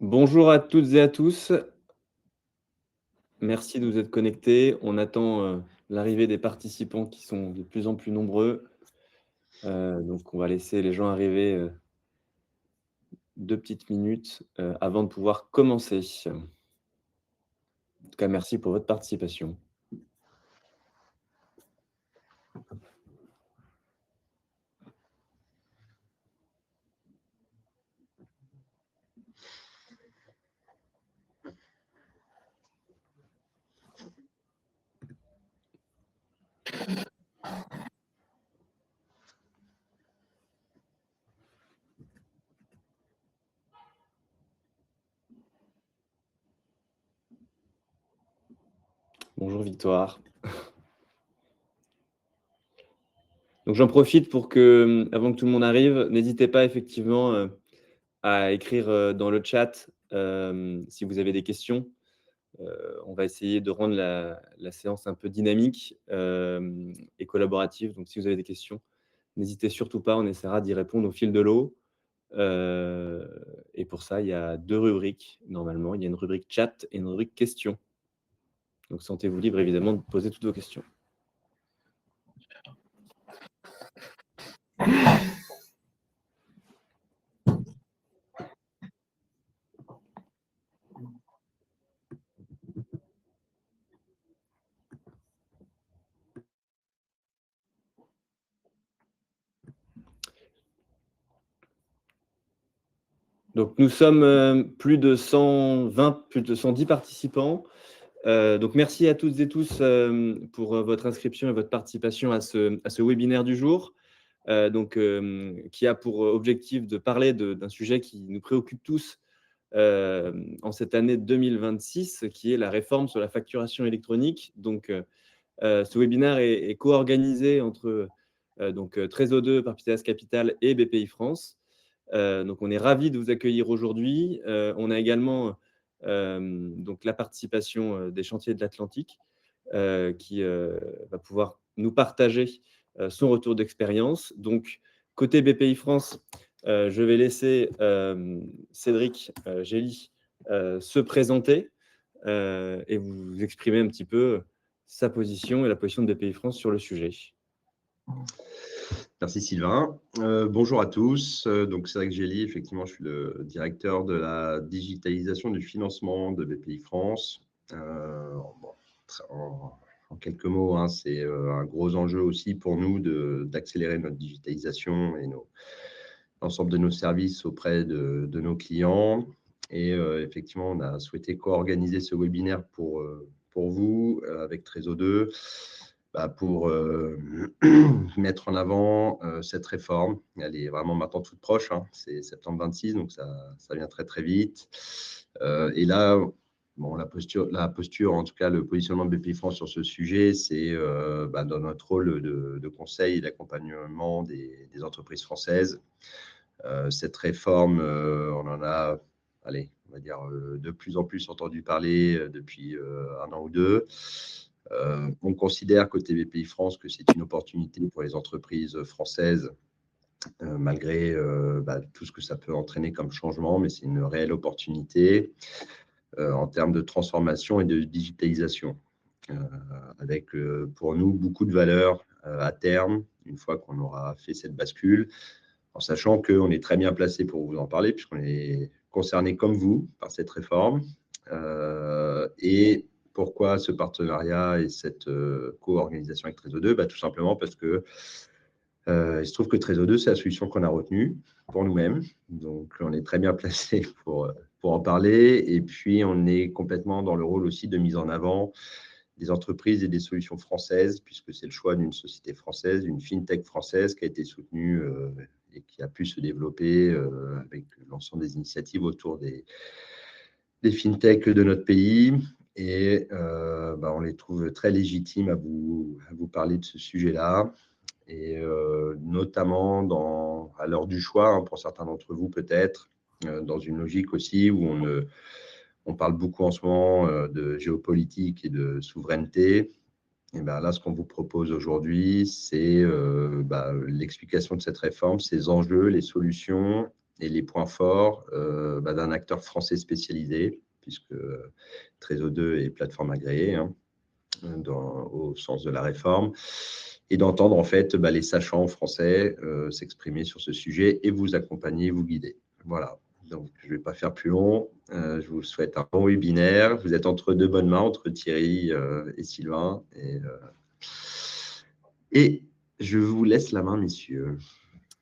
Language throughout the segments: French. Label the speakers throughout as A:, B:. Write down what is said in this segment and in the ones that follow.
A: Bonjour à toutes et à tous. Merci de vous être connectés. On attend, l'arrivée des participants qui sont de plus en plus nombreux. Donc on va laisser les gens arriver, 2 petites minutes, avant de pouvoir commencer. En tout cas, merci pour votre participation. Bonjour Victoire. Donc j'en profite pour que, avant que tout le monde arrive, n'hésitez pas effectivement, à écrire, dans le chat, si vous avez des questions. On va essayer de rendre la séance un peu dynamique, et collaborative. Donc si vous avez des questions, n'hésitez surtout pas, on essaiera d'y répondre au fil de l'eau. Heu et pour ça, il y a 2 rubriques normalement. Il y a une rubrique chat et une rubrique questions. Donc sentez-vous libre évidemment de poser toutes vos questions. Donc nous sommes, plus de 120, plus de 110 participants. Donc merci à toutes et tous, pour, votre inscription et votre participation à ce webinaire du jour. Qui a pour objectif de parler d'un sujet qui nous préoccupe tous, en cette année 2026, qui est la réforme sur la facturation électronique. Ce webinaire est co-organisé entre Trésor 2 par Pictet Capital et BPI France. Donc on est ravis de vous accueillir aujourd'hui. On a également la participation des Chantiers de l'Atlantique, qui va pouvoir nous partager son retour d'expérience. Donc, côté BPI France, je vais laisser Cédric Gély se présenter et vous exprimer un petit peu sa position et la position de BPI France sur le sujet.
B: Merci Sylvain. Bonjour à tous. Donc Cédric Gély, effectivement, je suis le directeur de la digitalisation du financement de BPI France. En quelques mots, hein, c'est un gros enjeu aussi pour nous d'accélérer notre digitalisation et l'ensemble de nos services auprès de nos clients. Et effectivement, on a souhaité co-organiser ce webinaire pour vous avec Trésor 2. Pour mettre en avant cette réforme. Elle est vraiment maintenant toute proche, hein. C'est septembre 26, donc ça vient très, très vite. Et là, la posture, en tout cas, le positionnement de BPI France sur ce sujet, c'est dans notre rôle de conseil et d'accompagnement des entreprises françaises. Cette réforme, on en a, on va dire, de plus en plus entendu parler depuis un an ou deux. On considère côté BPI France que c'est une opportunité pour les entreprises françaises, malgré tout ce que ça peut entraîner comme changement, mais c'est une réelle opportunité en termes de transformation et de digitalisation, avec pour nous beaucoup de valeur à terme, une fois qu'on aura fait cette bascule, en sachant qu'on est très bien placé pour vous en parler, puisqu'on est concerné comme vous par cette réforme. Et pourquoi ce partenariat et cette co-organisation avec Trésor 2 ? Tout simplement parce que il se trouve que Trésor 2, c'est la solution qu'on a retenue pour nous-mêmes. Donc, on est très bien placé pour en parler. Et puis, on est complètement dans le rôle aussi de mise en avant des entreprises et des solutions françaises, puisque c'est le choix d'une société française, d'une fintech française qui a été soutenue et qui a pu se développer avec l'ensemble des initiatives autour des fintechs de notre pays. Et on les trouve très légitimes à vous parler de ce sujet-là. Et notamment à l'heure du choix, hein, pour certains d'entre vous peut-être, dans une logique aussi où on parle beaucoup en ce moment de géopolitique et de souveraineté. Et là, ce qu'on vous propose aujourd'hui, c'est l'explication de cette réforme, ses enjeux, les solutions et les points forts d'un acteur français spécialisé, puisque Trésor 2 est plateforme agréée, hein, au sens de la réforme, et d'entendre en fait les sachants français s'exprimer sur ce sujet et vous accompagner, vous guider. Voilà. Donc, je ne vais pas faire plus long. Je vous souhaite un bon webinaire. Vous êtes entre deux bonnes mains, entre Thierry et Sylvain. Et je vous laisse la main, messieurs.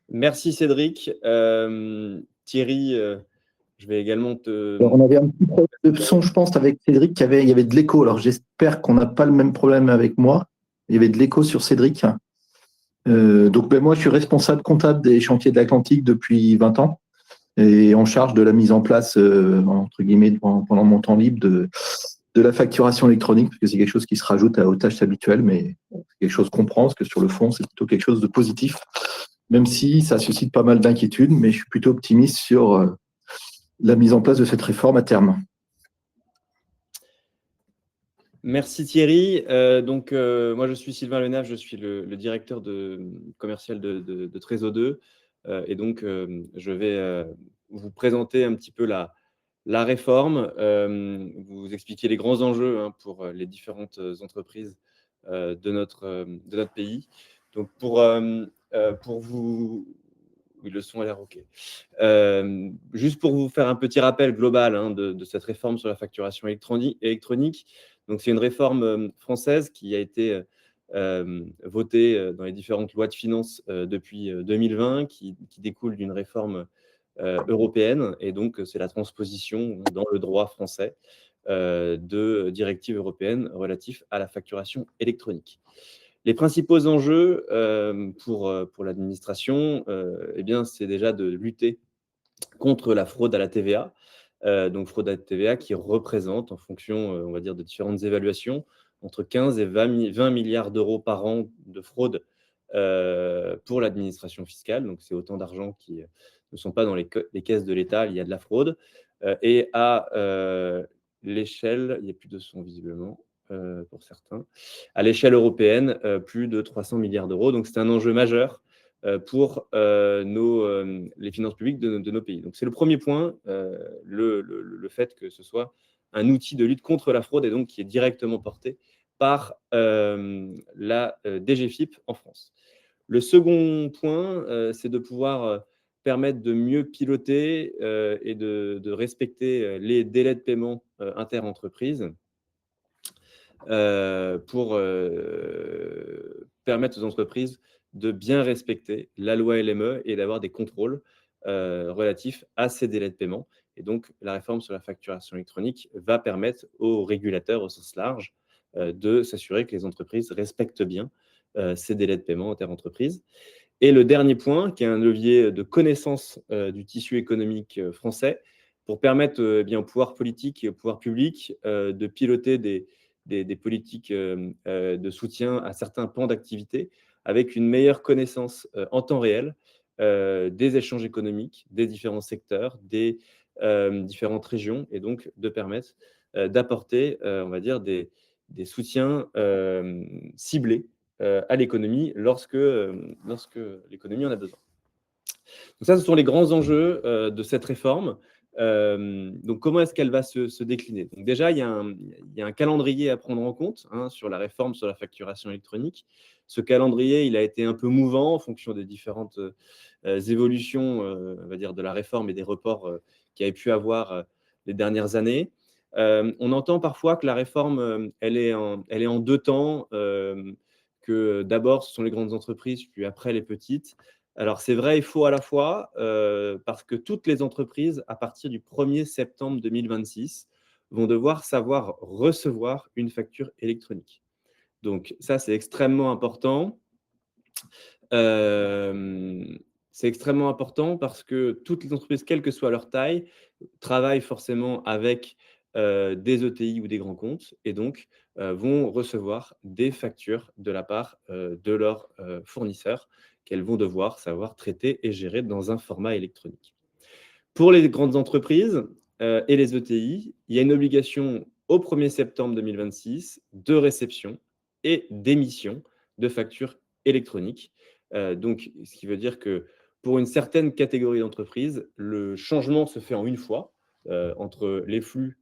A: Merci Cédric. Thierry, je vais également te…
C: Alors, on avait un petit problème de son, je pense, avec Cédric. Il y avait de l'écho. Alors, j'espère qu'on n'a pas le même problème avec moi. Il y avait de l'écho sur Cédric. Donc, moi, je suis responsable comptable des chantiers de l'Atlantique depuis 20 ans et en charge de la mise en place, entre guillemets, pendant mon temps libre, de la facturation électronique, parce que c'est quelque chose qui se rajoute aux tâches habituelles, mais c'est quelque chose qu'on prend, parce que sur le fond, c'est plutôt quelque chose de positif, même si ça suscite pas mal d'inquiétudes, mais je suis plutôt optimiste sur la mise en place de cette réforme à terme.
A: Merci Thierry. Moi, je suis Sylvain Lenave, je suis le directeur commercial de Trésor 2. Je vais vous présenter un petit peu la réforme, vous expliquer les grands enjeux pour les différentes entreprises de notre pays. Donc, pour vous… Oui, le son a l'air OK. Juste pour vous faire un petit rappel global de cette réforme sur la facturation électronique. Donc, c'est une réforme française qui a été votée dans les différentes lois de finances depuis 2020, qui découle d'une réforme européenne. Et donc, c'est la transposition dans le droit français de directives européennes relatives à la facturation électronique. Les principaux enjeux pour l'administration, c'est déjà de lutter contre la fraude à la TVA. Donc, fraude à la TVA qui représente, en fonction, on va dire, de différentes évaluations, entre 15 et 20 milliards d'euros par an de fraude pour l'administration fiscale. Donc, c'est autant d'argent qui ne sont pas dans les caisses de l'État, il y a de la fraude. Et à l'échelle, il n'y a plus de son visiblement pour certains, à l'échelle européenne, plus de 300 milliards d'euros. Donc, c'est un enjeu majeur pour les finances publiques de nos pays. Donc, c'est le premier point, le fait que ce soit un outil de lutte contre la fraude et donc qui est directement porté par la DGFiP en France. Le second point, c'est de pouvoir permettre de mieux piloter et de respecter les délais de paiement interentreprises pour permettre aux entreprises de bien respecter la loi LME et d'avoir des contrôles relatifs à ces délais de paiement. Et donc, la réforme sur la facturation électronique va permettre aux régulateurs au sens large de s'assurer que les entreprises respectent bien ces délais de paiement interentreprises. Et le dernier point, qui est un levier de connaissance du tissu économique français, pour permettre au pouvoir politique et au pouvoir public de piloter des politiques de soutien à certains pans d'activité avec une meilleure connaissance en temps réel des échanges économiques, des différents secteurs, des différentes régions, et donc de permettre d'apporter, on va dire, des soutiens ciblés à l'économie lorsque l'économie en a besoin. Donc ça, ce sont les grands enjeux de cette réforme. Donc, comment est-ce qu'elle va se décliner? Donc, déjà, il y a un calendrier à prendre en compte sur la réforme sur la facturation électronique. Ce calendrier, il a été un peu mouvant en fonction des différentes évolutions, on va dire, de la réforme et des reports qu'il y avait pu avoir les dernières années. On entend parfois que la réforme, elle est en deux temps, que d'abord, ce sont les grandes entreprises, puis après les petites. Alors, c'est vrai et faux à la fois, parce que toutes les entreprises, à partir du 1er septembre 2026, vont devoir savoir recevoir une facture électronique. Donc, ça, c'est extrêmement important. C'est extrêmement important parce que toutes les entreprises, quelle que soit leur taille, travaillent forcément avec des ETI ou des grands comptes et donc vont recevoir des factures de la part de leurs fournisseurs qu'elles vont devoir savoir traiter et gérer dans un format électronique. Pour les grandes entreprises et les ETI, il y a une obligation au 1er septembre 2026 de réception et d'émission de factures électroniques. Donc, ce qui veut dire que pour une certaine catégorie d'entreprises, le changement se fait en une fois entre les flux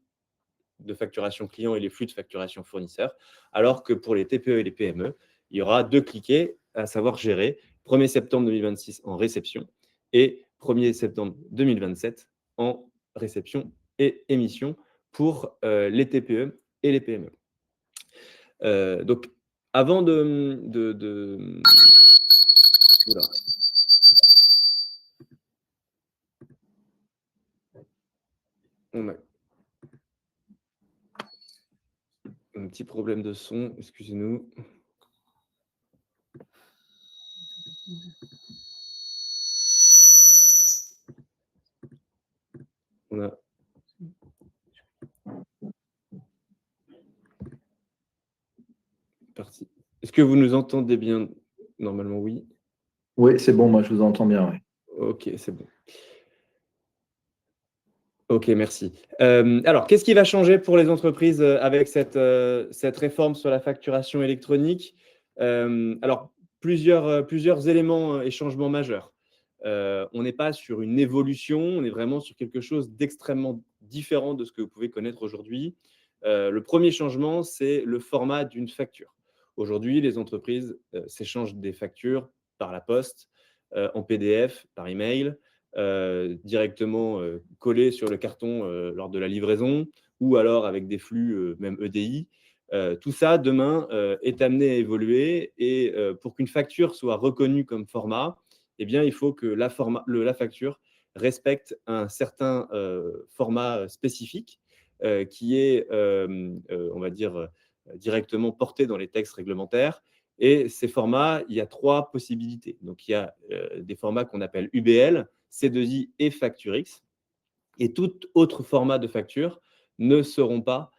A: de facturation client et les flux de facturation fournisseur, alors que pour les TPE et les PME, il y aura 2 cliquets, à savoir gérer 1er septembre 2026 en réception et 1er septembre 2027 en réception et émission pour les TPE et les PME. Donc, avant Oula. On a un petit problème de son, excusez-nous. On a... Parti. Est-ce que vous nous entendez bien? Normalement, oui.
C: Oui, c'est bon, moi je vous entends bien. Ouais.
A: Ok, c'est bon. Ok, merci. Alors, qu'est-ce qui va changer pour les entreprises avec cette réforme sur la facturation électronique? Alors, plusieurs éléments et changements majeurs. On n'est pas sur une évolution, on est vraiment sur quelque chose d'extrêmement différent de ce que vous pouvez connaître aujourd'hui. Le premier changement, c'est le format d'une facture. Aujourd'hui, les entreprises s'échangent des factures par la poste, en PDF, par email, directement collées sur le carton lors de la livraison, ou alors avec des flux même EDI. Tout ça, demain, est amené à évoluer et pour qu'une facture soit reconnue comme format, eh bien, il faut que la facture respecte un certain format spécifique qui est, on va dire, directement porté dans les textes réglementaires. Et ces formats, il y a 3 possibilités. Donc, il y a des formats qu'on appelle UBL, C2I et FactureX. Et tout autre format de facture ne seront pas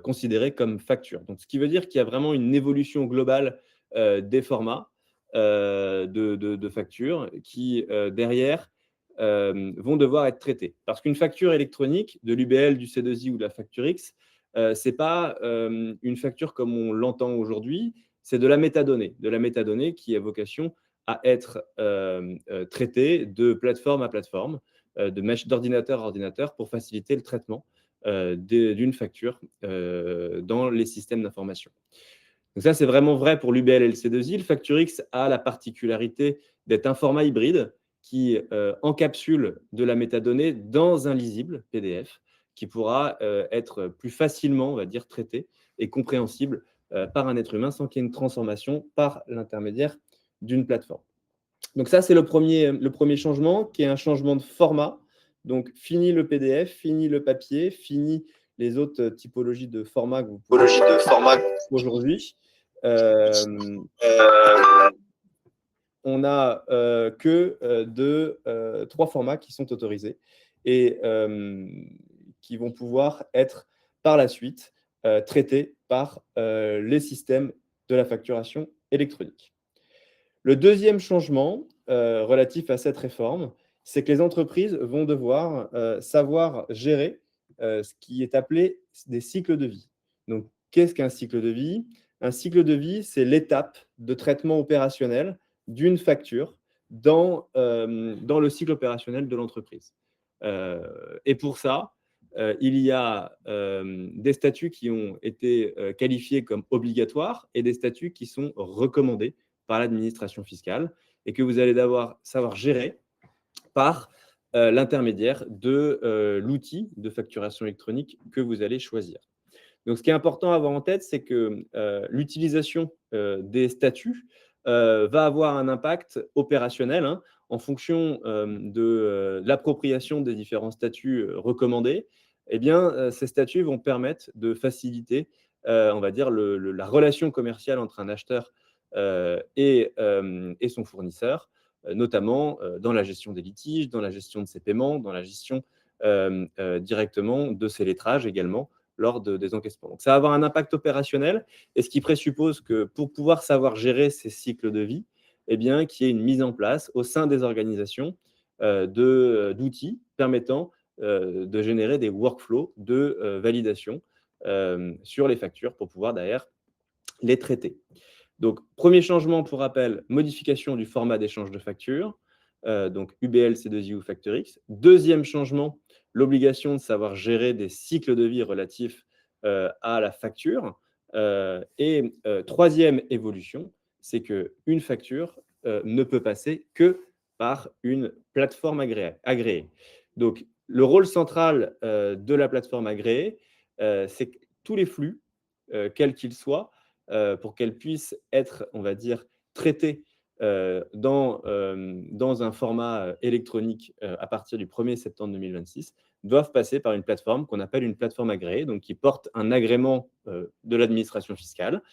A: considérés comme facture. Donc, ce qui veut dire qu'il y a vraiment une évolution globale des formats de factures qui, derrière, vont devoir être traités. Parce qu'une facture électronique, de l'UBL, du C2I ou de la FactureX, ce n'est pas une facture comme on l'entend aujourd'hui, c'est de la métadonnée qui a vocation à être traitée de plateforme à plateforme, d'ordinateur à ordinateur pour faciliter le traitement d'une facture dans les systèmes d'information. Donc ça, c'est vraiment vrai pour l'UBL et le C2I. Le FactureX a la particularité d'être un format hybride qui encapsule de la métadonnée dans un lisible PDF qui pourra être plus facilement, on va dire, traité et compréhensible par un être humain sans qu'il y ait une transformation par l'intermédiaire d'une plateforme. Donc ça, c'est le premier changement qui est un changement de format. Donc, fini le PDF, fini le papier, fini les autres typologies de formats que vous pouvez aujourd'hui. On n'a que 3 formats qui sont autorisés et qui vont pouvoir être par la suite traités par les systèmes de la facturation électronique. Le deuxième changement relatif à cette réforme, c'est que les entreprises vont devoir savoir gérer ce qui est appelé des cycles de vie. Donc, qu'est-ce qu'un cycle de vie? Un cycle de vie, c'est l'étape de traitement opérationnel d'une facture dans le cycle opérationnel de l'entreprise. Et pour ça, il y a des statuts qui ont été qualifiés comme obligatoires et des statuts qui sont recommandés par l'administration fiscale et que vous allez savoir gérer par l'intermédiaire de l'outil de facturation électronique que vous allez choisir. Donc, ce qui est important à avoir en tête, c'est que l'utilisation des statuts va avoir un impact opérationnel en fonction de l'appropriation des différents statuts recommandés. Eh bien, ces statuts vont permettre de faciliter, on va dire, la relation commerciale entre un acheteur et son fournisseur, notamment dans la gestion des litiges, dans la gestion de ses paiements, dans la gestion directement de ses lettrages également lors des encaissements. Donc, ça va avoir un impact opérationnel et ce qui présuppose que pour pouvoir savoir gérer ces cycles de vie, eh bien, qu'il y ait une mise en place au sein des organisations d'outils permettant de générer des workflows de validation sur les factures pour pouvoir derrière les traiter. Donc, premier changement, pour rappel, modification du format d'échange de factures, donc UBL, C2I ou FactorX. Deuxième changement, l'obligation de savoir gérer des cycles de vie relatifs à la facture. Et troisième évolution, c'est qu'une facture ne peut passer que par une plateforme agréée. Donc, le rôle central de la plateforme agréée, c'est que tous les flux, quels qu'ils soient, pour qu'elles puissent être, on va dire, traités dans un format électronique à partir du 1er septembre 2026, doivent passer par une plateforme qu'on appelle une plateforme agréée, donc qui porte un agrément de l'administration fiscale,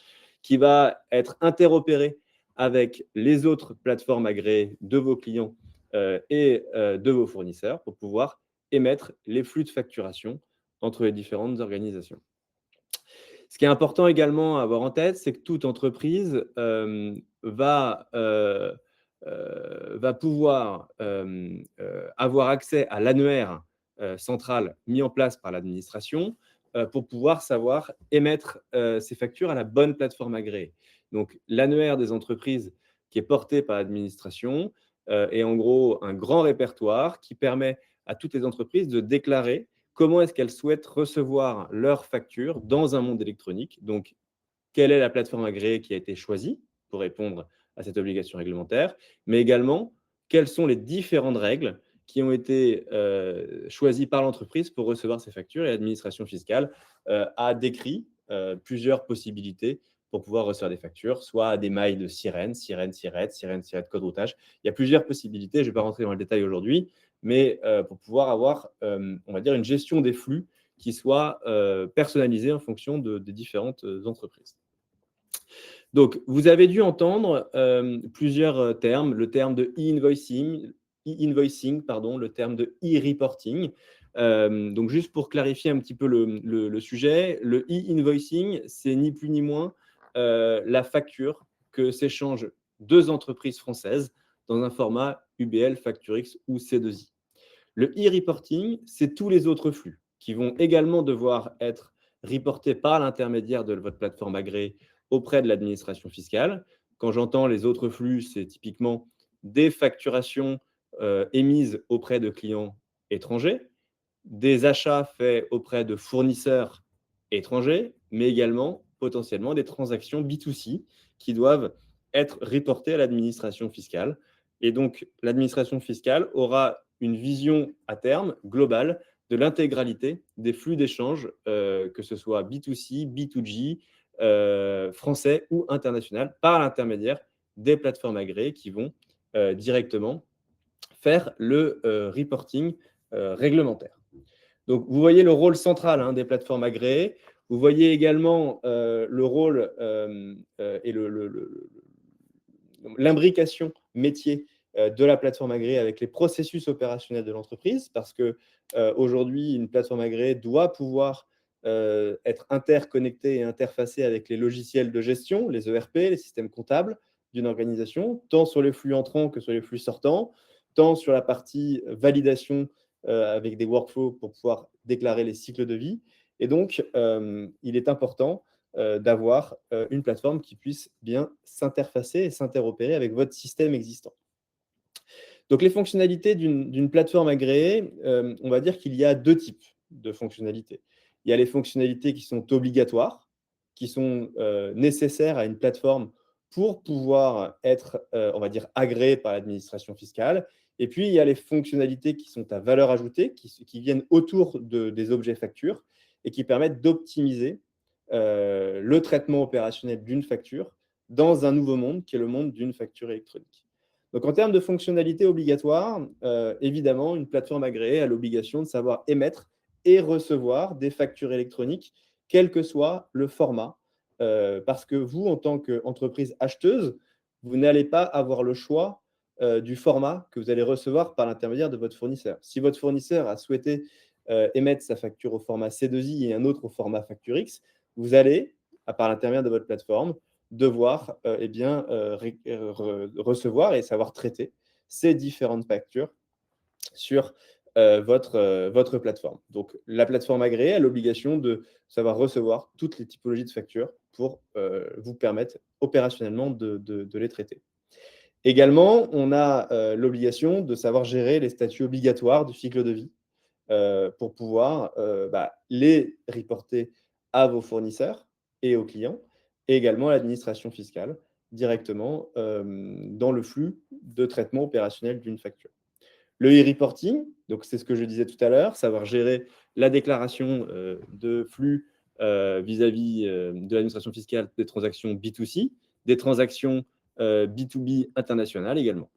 A: qui va être interopéré avec les autres plateformes agréées de vos clients et de vos fournisseurs pour pouvoir émettre les flux de facturation entre les différentes organisations. Ce qui est important également à avoir en tête, c'est que toute entreprise va pouvoir avoir accès à l'annuaire central mis en place par l'administration pour pouvoir savoir émettre ces factures à la bonne plateforme agréée. Donc, l'annuaire des entreprises qui est porté par l'administration est en gros un grand répertoire qui permet à toutes les entreprises de déclarer comment est-ce qu'elles souhaitent recevoir leurs factures dans un monde électronique. Donc, quelle est la plateforme agréée qui a été choisie pour répondre à cette obligation réglementaire, mais également, quelles sont les différentes règles qui ont été choisies par l'entreprise pour recevoir ces factures. Et l'administration fiscale a décrit plusieurs possibilités pour pouvoir recevoir des factures, soit à des mailles de sirène, code routage. Il y a plusieurs possibilités, je ne vais pas rentrer dans le détail aujourd'hui, mais pour pouvoir avoir, on va dire, une gestion des flux qui soit personnalisée en fonction des différentes entreprises. Donc, vous avez dû entendre plusieurs termes, le terme de e-invoicing, le terme de e-reporting. Donc, juste pour clarifier un petit peu le sujet, le e-invoicing, c'est ni plus ni moins la facture que s'échangent deux entreprises françaises dans un format UBL, FactorX ou C2I. Le e-reporting, c'est tous les autres flux qui vont également devoir être reportés par l'intermédiaire de votre plateforme agréée auprès de l'administration fiscale. Quand j'entends les autres flux, c'est typiquement des facturations émises auprès de clients étrangers, des achats faits auprès de fournisseurs étrangers, mais également potentiellement des transactions B2C qui doivent être reportées à l'administration fiscale. Et donc, l'administration fiscale aura une vision à terme globale de l'intégralité des flux d'échange, que ce soit B2C, B2G, français ou international, par l'intermédiaire des plateformes agréées qui vont directement faire le reporting réglementaire. Donc, vous voyez le rôle central des plateformes agréées. Vous voyez également le rôle et l'imbrication métier de la plateforme agréée avec les processus opérationnels de l'entreprise, parce qu'aujourd'hui, une plateforme agréée doit pouvoir être interconnectée et interfacée avec les logiciels de gestion, les ERP, les systèmes comptables d'une organisation, tant sur les flux entrants que sur les flux sortants, tant sur la partie validation avec des workflows pour pouvoir déclarer les cycles de vie. Et donc, il est important d'avoir une plateforme qui puisse bien s'interfacer et s'interopérer avec votre système existant. Donc, les fonctionnalités d'une plateforme agréée, on va dire qu'il y a deux types de fonctionnalités. Il y a les fonctionnalités qui sont obligatoires, qui sont nécessaires à une plateforme pour pouvoir être, on va dire, agréée par l'administration fiscale. Et puis, il y a les fonctionnalités qui sont à valeur ajoutée, qui viennent autour des objets factures et qui permettent d'optimiser le traitement opérationnel d'une facture dans un nouveau monde qui est le monde d'une facture électronique. Donc, en termes de fonctionnalités obligatoires, évidemment, une plateforme agréée a l'obligation de savoir émettre et recevoir des factures électroniques, quel que soit le format, parce que vous, en tant qu'entreprise acheteuse, vous n'allez pas avoir le choix du format que vous allez recevoir par l'intermédiaire de votre fournisseur. Si votre fournisseur a souhaité émettre sa facture au format C2I et un autre au format FactorX, vous allez, par l'intermédiaire de votre plateforme, devoir recevoir et savoir traiter ces différentes factures sur votre plateforme. Donc, la plateforme agréée a l'obligation de savoir recevoir toutes les typologies de factures pour vous permettre opérationnellement de les traiter. Également, on a l'obligation de savoir gérer les statuts obligatoires du cycle de vie pour pouvoir les reporter à vos fournisseurs et aux clients, et également à l'administration fiscale, directement dans le flux de traitement opérationnel d'une facture. Le e-reporting, donc c'est ce que je disais tout à l'heure, savoir gérer la déclaration de flux vis-à-vis de l'administration fiscale des transactions B2C, des transactions B2B internationales également.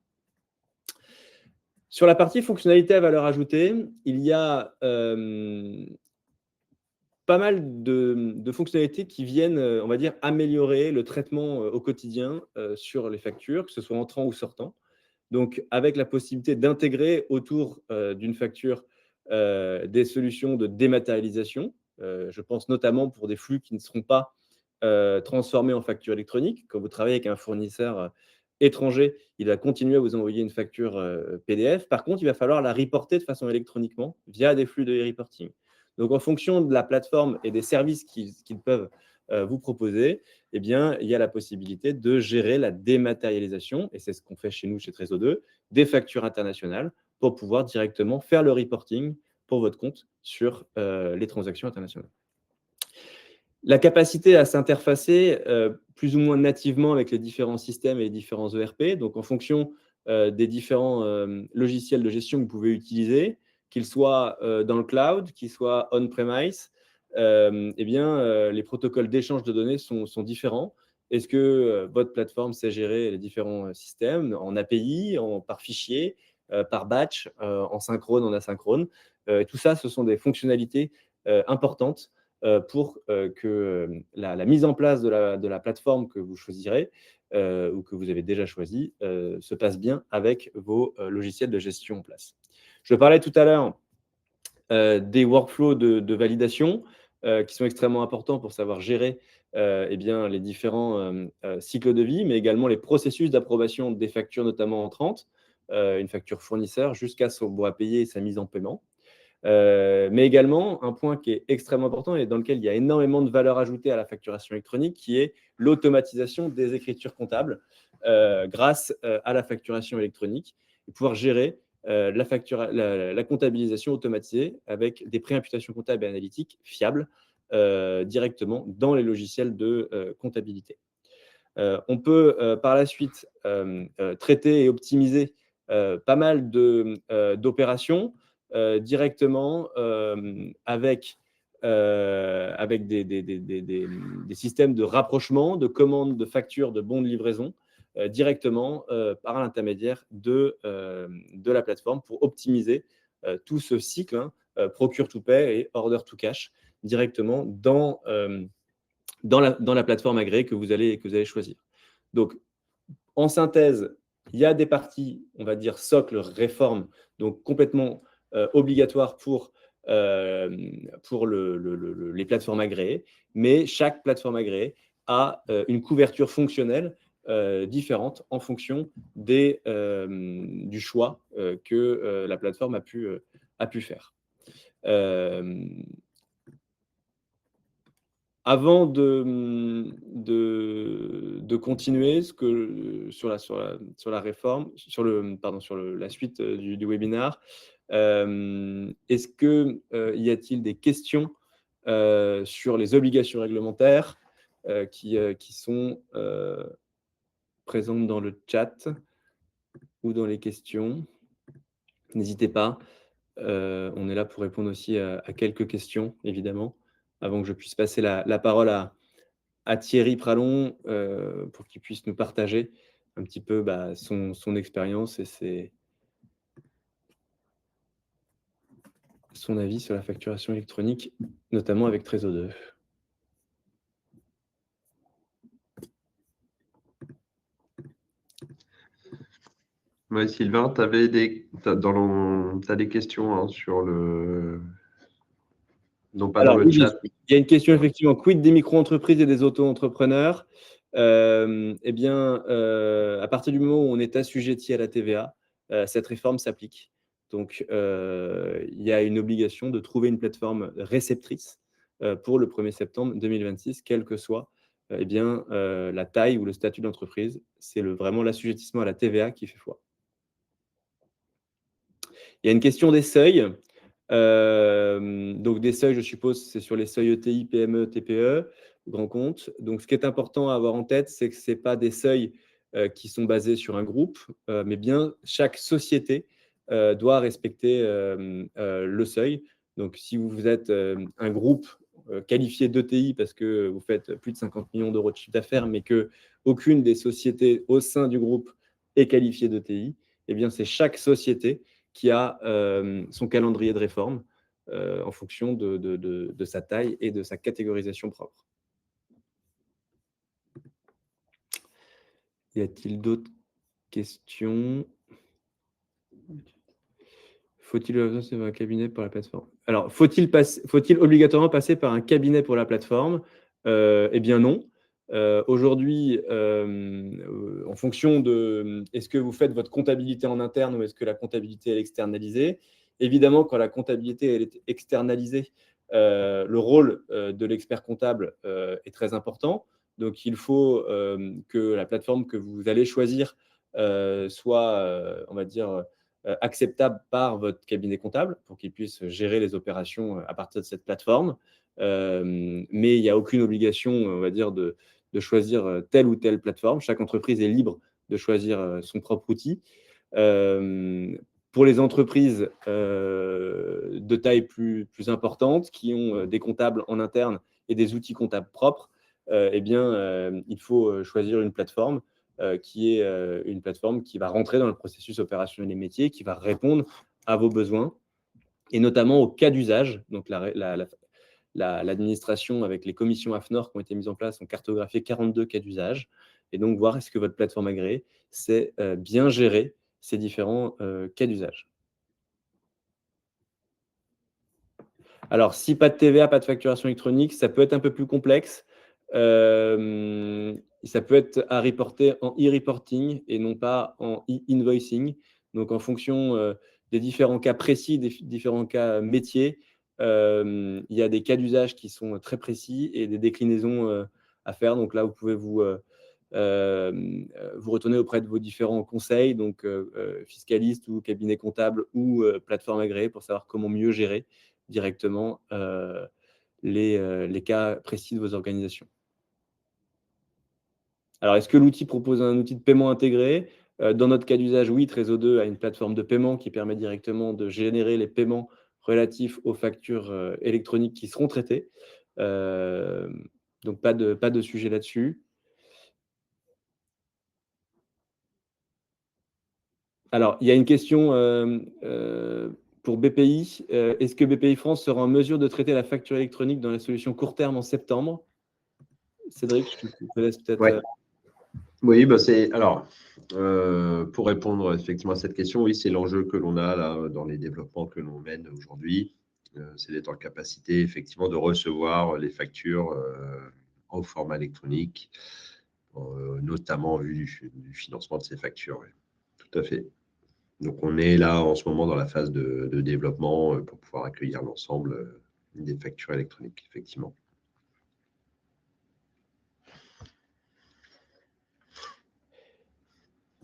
A: Sur la partie fonctionnalité à valeur ajoutée, il y a pas mal de fonctionnalités qui viennent, on va dire, améliorer le traitement au quotidien sur les factures, que ce soit entrant ou sortant. Donc, avec la possibilité d'intégrer autour d'une facture des solutions de dématérialisation. Je pense notamment pour des flux qui ne seront pas transformés en facture électronique. Quand vous travaillez avec un fournisseur étranger, il va continuer à vous envoyer une facture PDF. Par contre, il va falloir la reporter de façon électroniquement via des flux de e-reporting. Donc, en fonction de la plateforme et des services qu'ils peuvent vous proposer, eh bien, il y a la possibilité de gérer la dématérialisation, et c'est ce qu'on fait chez nous, chez Trésor 2, des factures internationales pour pouvoir directement faire le reporting pour votre compte sur les transactions internationales. La capacité à s'interfacer plus ou moins nativement avec les différents systèmes et les différents ERP, donc en fonction des différents logiciels de gestion que vous pouvez utiliser, qu'ils soient dans le cloud, qu'ils soient on-premise, les protocoles d'échange de données sont différents. Est-ce que votre plateforme sait gérer les différents systèmes en API, par fichier, par batch, en synchrone, en asynchrone? Tout ça, ce sont des fonctionnalités importantes pour que la mise en place de la plateforme que vous choisirez ou que vous avez déjà choisie se passe bien avec vos logiciels de gestion en place. Je parlais tout à l'heure des workflows de validation qui sont extrêmement importants pour savoir gérer les différents cycles de vie, mais également les processus d'approbation des factures, notamment entrantes, une facture fournisseur jusqu'à son bon à payer et sa mise en paiement. Mais également, un point qui est extrêmement important et dans lequel il y a énormément de valeur ajoutée à la facturation électronique, qui est l'automatisation des écritures comptables grâce à la facturation électronique et pouvoir gérer la comptabilisation automatisée avec des préimputations comptables et analytiques fiables directement dans les logiciels de comptabilité. On peut par la suite traiter et optimiser pas mal d'opérations directement avec des systèmes de rapprochement, de commandes, de factures, de bons de livraison directement par l'intermédiaire de la plateforme pour optimiser tout ce cycle, procure to pay et order to cash directement dans la plateforme agréée que vous allez choisir. Donc, en synthèse, il y a des parties, on va dire, socle, réforme, donc complètement obligatoires pour les plateformes agréées, mais chaque plateforme agréée a une couverture fonctionnelle différente en fonction du choix que la plateforme a pu faire. Avant de continuer sur la réforme, sur la suite du webinaire, est-ce qu'il y a-t-il des questions sur les obligations réglementaires qui sont présentes dans le chat ou dans les questions? N'hésitez pas. On est là pour répondre aussi à quelques questions, évidemment, avant que je puisse passer la parole à Thierry Pralon pour qu'il puisse nous partager un petit peu son expérience et son avis sur la facturation électronique, notamment avec Trésor 2.
B: Ouais, Sylvain, tu as des questions sur le... Non, pas dans le chat.
A: Il y a une question effectivement, quid des micro-entreprises et des auto-entrepreneurs? À partir du moment où on est assujetti à la TVA, cette réforme s'applique. Donc, il y a une obligation de trouver une plateforme réceptrice pour le 1er septembre 2026, quelle que soit la taille ou le statut d'entreprise. C'est vraiment l'assujettissement à la TVA qui fait foi. Il y a une question des seuils. Donc, des seuils, je suppose, c'est sur les seuils ETI, PME, TPE, grands comptes. Donc, ce qui est important à avoir en tête, c'est que ce n'est pas des seuils qui sont basés sur un groupe, mais bien chaque société doit respecter le seuil. Donc, si vous êtes un groupe qualifié d'ETI parce que vous faites plus de 50 millions d'euros de chiffre d'affaires, mais qu'aucune des sociétés au sein du groupe est qualifiée d'ETI, eh bien, c'est chaque société qui a son calendrier de réforme en fonction de sa taille et de sa catégorisation propre. Y a-t-il d'autres questions? Faut-il un cabinet pour la plateforme? Alors, faut-il obligatoirement passer par un cabinet pour la plateforme? Eh bien non. Aujourd'hui, en fonction de est-ce que vous faites votre comptabilité en interne ou est-ce que la comptabilité est externalisée? Évidemment, quand la comptabilité elle est externalisée, le rôle de l'expert comptable est très important. Donc, il faut que la plateforme que vous allez choisir soit, on va dire, acceptable par votre cabinet comptable pour qu'il puisse gérer les opérations à partir de cette plateforme. Mais il n'y a aucune obligation, on va dire, de choisir telle ou telle plateforme. Chaque entreprise est libre de choisir son propre outil. Pour les entreprises de taille plus importante, qui ont des comptables en interne et des outils comptables propres, il faut choisir une plateforme qui est une plateforme qui va rentrer dans le processus opérationnel des métiers, qui va répondre à vos besoins, et notamment aux cas d'usage. Donc, l'administration, avec les commissions AFNOR qui ont été mises en place, ont cartographié 42 cas d'usage. Et donc, voir est-ce que votre plateforme agréée sait bien gérer ces différents cas d'usage. Alors, si pas de TVA, pas de facturation électronique, ça peut être un peu plus complexe. Ça peut être à reporter en e-reporting et non pas en e-invoicing. Donc, en fonction des différents cas précis, des différents cas métiers, il y a des cas d'usage qui sont très précis et des déclinaisons à faire. Donc là, vous pouvez vous retourner auprès de vos différents conseils, donc fiscalistes ou cabinet comptable ou plateforme agréée pour savoir comment mieux gérer directement les cas précis de vos organisations. Alors, est-ce que l'outil propose un outil de paiement intégré? Dans notre cas d'usage, oui, Trésor 2 a une plateforme de paiement qui permet directement de générer les paiements relatifs aux factures électroniques qui seront traitées. Donc, pas de sujet là-dessus. Alors, il y a une question pour BPI. Est-ce que BPI France sera en mesure de traiter la facture électronique dans la solution court terme en septembre? Cédric, je te laisse peut-être.
B: Ouais. Oui, alors, pour répondre effectivement à cette question, oui, c'est l'enjeu que l'on a là, dans les développements que l'on mène aujourd'hui. C'est d'être en capacité effectivement de recevoir les factures au format électronique, notamment en vue du financement de ces factures. Oui. Tout à fait. Donc, on est là en ce moment dans la phase de développement pour pouvoir accueillir l'ensemble des factures électroniques, effectivement.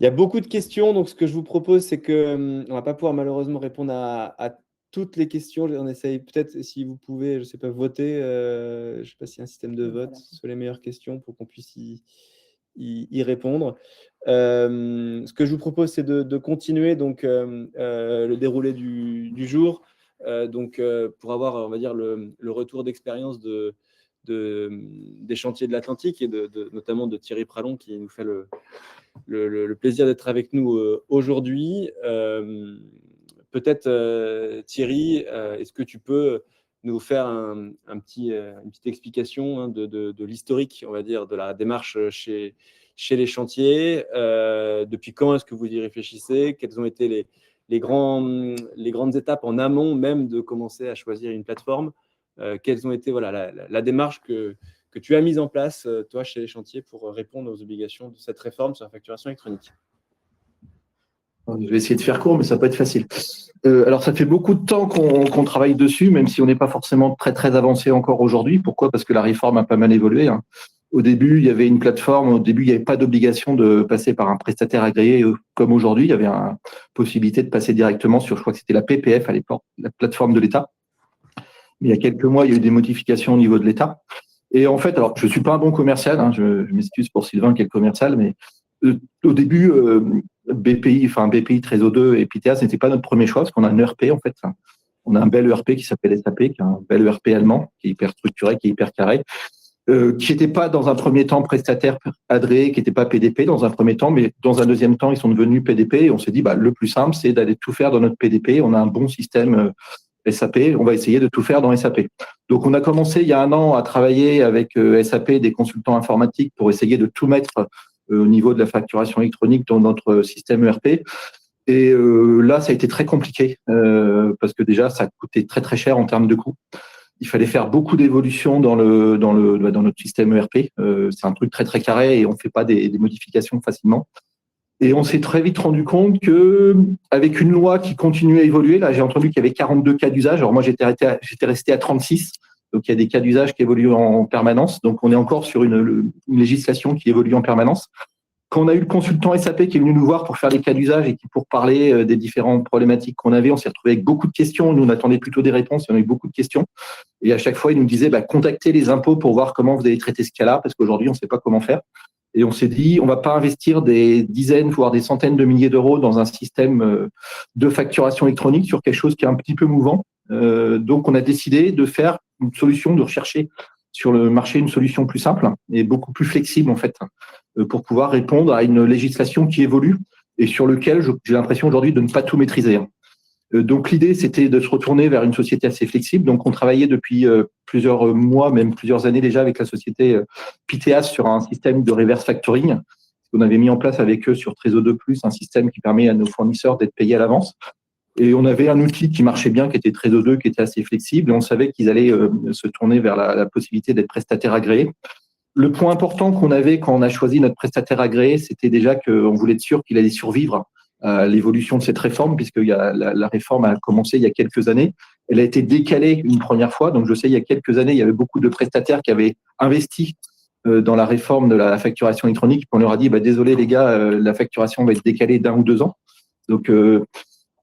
A: Il y a beaucoup de questions, donc ce que je vous propose, c'est qu'on ne va pas pouvoir malheureusement répondre à toutes les questions. On essaye peut-être, si vous pouvez, je ne sais pas, voter. Je ne sais pas s'il y a un système de vote sur les meilleures questions pour qu'on puisse y répondre. Ce que je vous propose, c'est de continuer donc, le déroulé du jour. Pour avoir, on va dire, le retour d'expérience des chantiers de l'Atlantique et notamment de Thierry Pralon qui nous fait le plaisir d'être avec nous aujourd'hui. Peut-être, Thierry, est-ce que tu peux nous faire une petite explication de l'historique, on va dire, de la démarche chez les chantiers? Depuis quand est-ce que vous y réfléchissez? Quelles ont été les grandes étapes en amont même de commencer à choisir une plateforme? Quelles ont été la démarche que tu as mise en place, toi, chez les chantiers, pour répondre aux obligations de cette réforme sur la facturation électronique?
C: Je vais essayer de faire court, mais ça peut être facile. Alors, ça fait beaucoup de temps qu'on travaille dessus, même si on n'est pas forcément très, très avancé encore aujourd'hui. Pourquoi ? Parce que la réforme a pas mal évolué. Hein. Au début, il y avait une plateforme. Au début, il n'y avait pas d'obligation de passer par un prestataire agréé comme aujourd'hui. Il y avait une possibilité de passer directement sur, je crois que c'était la PPF à l'époque, la plateforme de l'État. Mais il y a quelques mois, il y a eu des modifications au niveau de l'État. Et en fait, alors, je ne suis pas un bon commercial. Hein, je m'excuse pour Sylvain qui est le commercial, mais au début, BPI, Trésor 2 et Piteas n'était pas notre premier choix parce qu'on a un ERP en fait. On a un bel ERP qui s'appelle SAP, qui est un bel ERP allemand, qui est hyper structuré, qui est hyper carré, qui n'était pas dans un premier temps prestataire agréé, qui n'était pas PDP dans un premier temps, mais dans un deuxième temps, ils sont devenus PDP et on s'est dit, le plus simple, c'est d'aller tout faire dans notre PDP. On a un bon système SAP, on va essayer de tout faire dans SAP. Donc, on a commencé il y a un an à travailler avec SAP, des consultants informatiques pour essayer de tout mettre au niveau de la facturation électronique dans notre système ERP. Et là, ça a été très compliqué parce que déjà, ça coûtait très, très cher en termes de coûts. Il fallait faire beaucoup d'évolutions dans notre système ERP. C'est un truc très, très carré et on ne fait pas des modifications facilement. Et on s'est très vite rendu compte qu'avec une loi qui continuait à évoluer, là, j'ai entendu qu'il y avait 42 cas d'usage. Alors moi, j'étais resté à 36. Donc, il y a des cas d'usage qui évoluent en permanence. Donc, on est encore sur une législation qui évolue en permanence. Quand on a eu le consultant SAP qui est venu nous voir pour faire les cas d'usage et pour parler des différentes problématiques qu'on avait, on s'est retrouvé avec beaucoup de questions. Nous, on attendait plutôt des réponses et on a eu beaucoup de questions. Et à chaque fois, il nous disait contactez les impôts pour voir comment vous allez traiter ce cas-là, parce qu'aujourd'hui, on ne sait pas comment faire. Et on s'est dit, on ne va pas investir des dizaines, voire des centaines de milliers d'euros dans un système de facturation électronique sur quelque chose qui est un petit peu mouvant. Donc, on a décidé de faire une solution, de rechercher sur le marché une solution plus simple et beaucoup plus flexible, en fait, pour pouvoir répondre à une législation qui évolue et sur lequel j'ai l'impression aujourd'hui de ne pas tout maîtriser. Donc, l'idée, c'était de se retourner vers une société assez flexible. Donc, on travaillait depuis plusieurs mois, même plusieurs années déjà avec la société Piteas sur un système de reverse factoring. On avait mis en place avec eux sur Trésor 2+, un système qui permet à nos fournisseurs d'être payés à l'avance. Et on avait un outil qui marchait bien, qui était Trésor 2, qui était assez flexible. Et on savait qu'ils allaient se tourner vers la possibilité d'être prestataire agréé. Le point important qu'on avait quand on a choisi notre prestataire agréé, c'était déjà qu'on voulait être sûr qu'il allait survivre à l'évolution de cette réforme, puisque la réforme a commencé il y a quelques années. Elle a été décalée une première fois. Donc, je sais, il y a quelques années, il y avait beaucoup de prestataires qui avaient investi dans la réforme de la facturation électronique. On leur a dit, désolé les gars, la facturation va être décalée d'1 ou 2 ans. Donc,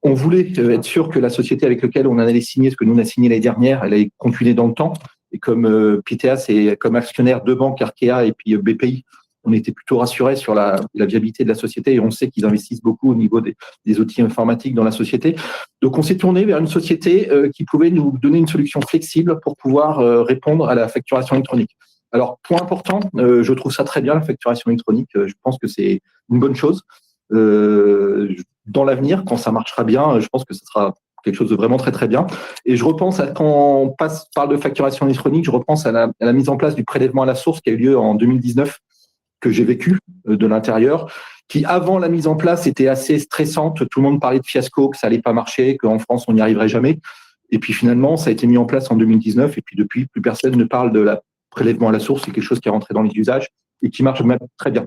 C: on voulait être sûr que la société avec laquelle on allait signer, ce que nous on a signé l'année dernière, elle allait continuer dans le temps. Et comme Piteas est comme actionnaire de banques, Arkea et puis BPI, on était plutôt rassurés sur la viabilité de la société et on sait qu'ils investissent beaucoup au niveau des outils informatiques dans la société. Donc, on s'est tourné vers une société qui pouvait nous donner une solution flexible pour pouvoir répondre à la facturation électronique. Alors, point important, je trouve ça très bien, la facturation électronique. Je pense que c'est une bonne chose. Dans l'avenir, quand ça marchera bien, je pense que ce sera quelque chose de vraiment très, très bien. Et je repense quand on parle de facturation électronique, je repense à la mise en place du prélèvement à la source qui a eu lieu en 2019, que j'ai vécu de l'intérieur, qui avant la mise en place était assez stressante. Tout le monde parlait de fiasco, que ça allait pas marcher, qu'en France on n'y arriverait jamais. Et puis finalement, ça a été mis en place en 2019. Et puis depuis, plus personne ne parle de la prélèvement à la source. C'est quelque chose qui est rentré dans les usages et qui marche même très bien.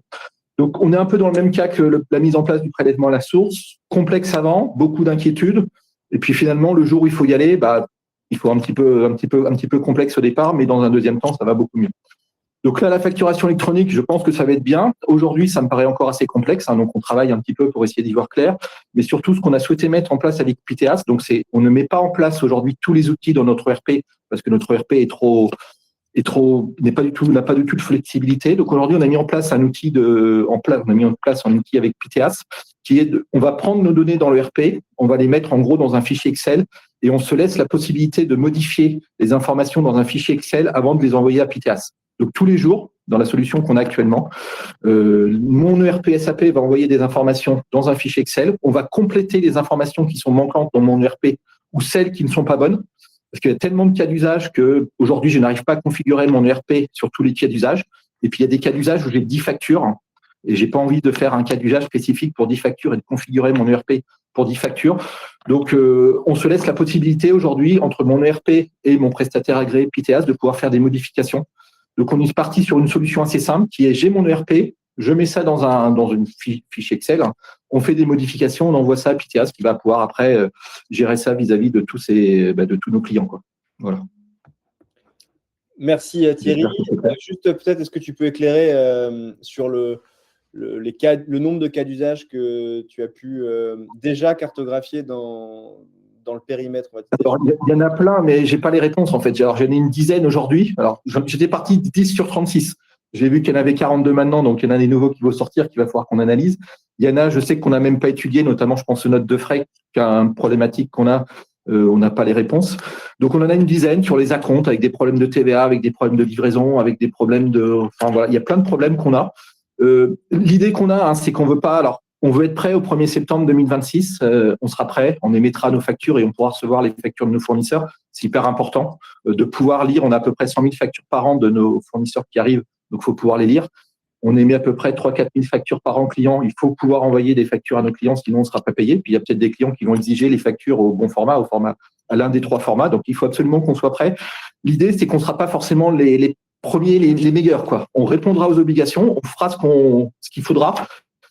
C: Donc on est un peu dans le même cas que la mise en place du prélèvement à la source, complexe avant, beaucoup d'inquiétudes. Et puis finalement, le jour où il faut y aller, il faut un petit peu complexe au départ, mais dans un deuxième temps, ça va beaucoup mieux. Donc là, la facturation électronique, je pense que ça va être bien. Aujourd'hui, ça me paraît encore assez complexe, donc on travaille un petit peu pour essayer d'y voir clair. Mais surtout, ce qu'on a souhaité mettre en place avec Piteas, donc on ne met pas en place aujourd'hui tous les outils dans notre ERP parce que notre ERP n'a pas du tout de flexibilité. Donc aujourd'hui, on a mis en place un outil avec Piteas qui est on va prendre nos données dans l'ERP, on va les mettre en gros dans un fichier Excel et on se laisse la possibilité de modifier les informations dans un fichier Excel avant de les envoyer à Piteas. Donc, tous les jours, dans la solution qu'on a actuellement, mon ERP SAP va envoyer des informations dans un fichier Excel. On va compléter les informations qui sont manquantes dans mon ERP ou celles qui ne sont pas bonnes. Parce qu'il y a tellement de cas d'usage qu'aujourd'hui, je n'arrive pas à configurer mon ERP sur tous les cas d'usage. Et puis, il y a des cas d'usage où j'ai 10 factures et je n'ai pas envie de faire un cas d'usage spécifique pour 10 factures et de configurer mon ERP pour 10 factures. Donc, on se laisse la possibilité aujourd'hui, entre mon ERP et mon prestataire agréé Piteas, de pouvoir faire des modifications. Donc, on est parti sur une solution assez simple qui est j'ai mon ERP, je mets ça dans une fiche Excel, on fait des modifications, on envoie ça à Pythias qui va pouvoir après gérer ça vis-à-vis de tous nos clients, quoi. Voilà.
A: Merci Thierry. Juste peut-être, est-ce que tu peux éclairer sur le nombre de cas d'usage que tu as pu déjà cartographier dans le périmètre?
C: Alors, il y en a plein, mais je n'ai pas les réponses en fait. Alors, j'en ai une dizaine aujourd'hui. Alors, j'étais parti de 10 sur 36. J'ai vu qu'il y en avait 42 maintenant, donc il y en a des nouveaux qui vont sortir, qu'il va falloir qu'on analyse. Il y en a, je sais qu'on n'a même pas étudié, notamment, je pense aux notes de frais, qui est une problématique qu'on a. On n'a pas les réponses. Donc, on en a une dizaine sur les acomptes, avec des problèmes de TVA, avec des problèmes de livraison, avec des problèmes de… Enfin, voilà, il y a plein de problèmes qu'on a. L'idée qu'on a, c'est qu'on veut pas… Alors, on veut être prêt au 1er septembre 2026. On sera prêt, on émettra nos factures et on pourra recevoir les factures de nos fournisseurs. C'est hyper important de pouvoir lire. On a à peu près 100 000 factures par an de nos fournisseurs qui arrivent, donc il faut pouvoir les lire. On émet à peu près 3-4 000 factures par an clients. Il faut pouvoir envoyer des factures à nos clients, sinon on ne sera pas payé. Puis il y a peut-être des clients qui vont exiger les factures au bon format, à l'un des 3 formats. Donc il faut absolument qu'on soit prêt. L'idée, c'est qu'on ne sera pas forcément les premiers, les meilleurs, quoi. On répondra aux obligations, on fera ce qu'il faudra.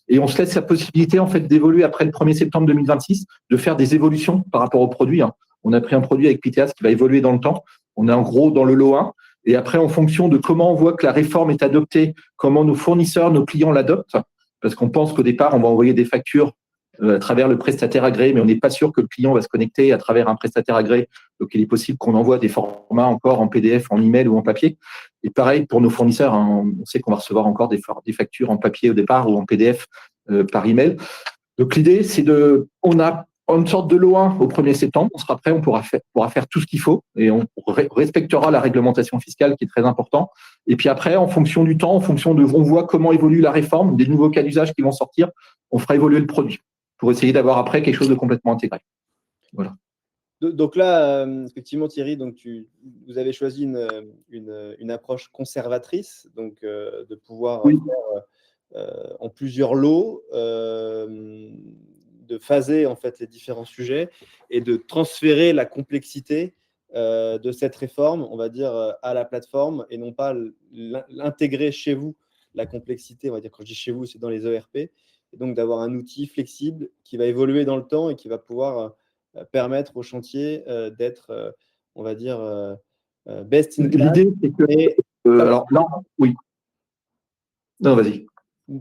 C: Et on se laisse la possibilité en fait d'évoluer après le 1er septembre 2026, de faire des évolutions par rapport au produit. On a pris un produit avec Pythias qui va évoluer dans le temps. On est en gros dans le lot 1. Et après, en fonction de comment on voit que la réforme est adoptée, comment nos fournisseurs, nos clients l'adoptent, parce qu'on pense qu'au départ, on va envoyer des factures à travers le prestataire agréé, mais on n'est pas sûr que le client va se connecter à travers un prestataire agréé. Donc, il est possible qu'on envoie des formats encore en PDF, en email ou en papier. Et pareil pour nos fournisseurs, on sait qu'on va recevoir encore des factures en papier au départ ou en PDF par email. Donc, l'idée, c'est on a une sorte de lot 1 au 1er septembre. On sera prêt, on pourra faire tout ce qu'il faut et on respectera la réglementation fiscale qui est très important. Et puis après, en fonction du temps, on voit comment évolue la réforme, des nouveaux cas d'usage qui vont sortir, on fera évoluer le produit pour essayer d'avoir après quelque chose de complètement intégré. Voilà.
A: Donc là, effectivement, Thierry, vous avez choisi une approche conservatrice, donc de pouvoir faire en plusieurs lots, de phaser en fait les différents sujets et de transférer la complexité de cette réforme, on va dire, à la plateforme et non pas l'intégrer chez vous, la complexité, on va dire, quand je dis chez vous, c'est dans les ERP, et donc d'avoir un outil flexible qui va évoluer dans le temps et qui va pouvoir permettre au chantier d'être, on va dire, best in class.
C: L'idée, c'est que… alors là, oui. Non, vas-y.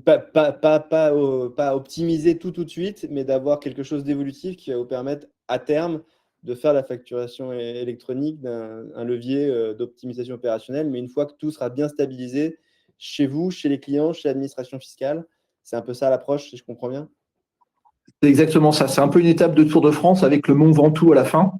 A: Pas optimiser tout de suite, mais d'avoir quelque chose d'évolutif qui va vous permettre à terme de faire la facturation électronique d'un levier d'optimisation opérationnelle. Mais une fois que tout sera bien stabilisé chez vous, chez les clients, chez l'administration fiscale, c'est un peu ça l'approche, si je comprends bien.
C: C'est exactement ça. C'est un peu une étape de Tour de France avec le Mont Ventoux à la fin.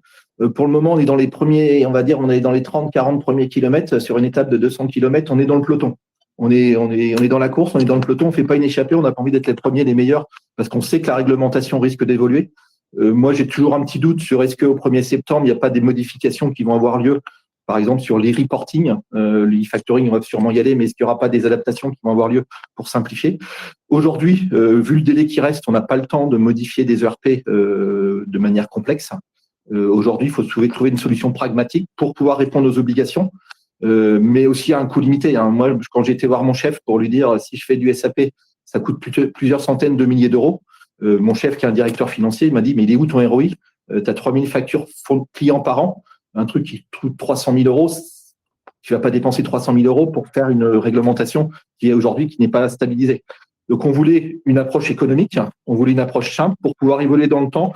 C: Pour le moment, on est dans les premiers, on va dire, on est dans les 30-40 premiers kilomètres sur une étape de 200 km. On est dans le peloton. On est dans la course, on est dans le peloton. On ne fait pas une échappée. On n'a pas envie d'être les premiers, les meilleurs, parce qu'on sait que la réglementation risque d'évoluer. Moi, j'ai toujours un petit doute sur est-ce qu'au 1er septembre, il n'y a pas des modifications qui vont avoir lieu. Par exemple, sur les reporting, l'e-factoring, on va sûrement y aller, mais est-ce qu'il n'y aura pas des adaptations qui vont avoir lieu pour simplifier? Aujourd'hui, vu le délai qui reste, on n'a pas le temps de modifier des ERP de manière complexe. Aujourd'hui, il faut trouver une solution pragmatique pour pouvoir répondre aux obligations, mais aussi à un coût limité. Moi, quand j'ai été voir mon chef pour lui dire si je fais du SAP, ça coûte plusieurs centaines de milliers d'euros. Mon chef, qui est un directeur financier, il m'a dit « Mais il est où ton ROI ? Tu as 3000 factures clients par an. Un truc qui coûte 300 000 euros, tu ne vas pas dépenser 300 000 euros pour faire une réglementation qui est aujourd'hui qui n'est pas stabilisée. » Donc, on voulait une approche économique, on voulait une approche simple pour pouvoir évoluer dans le temps.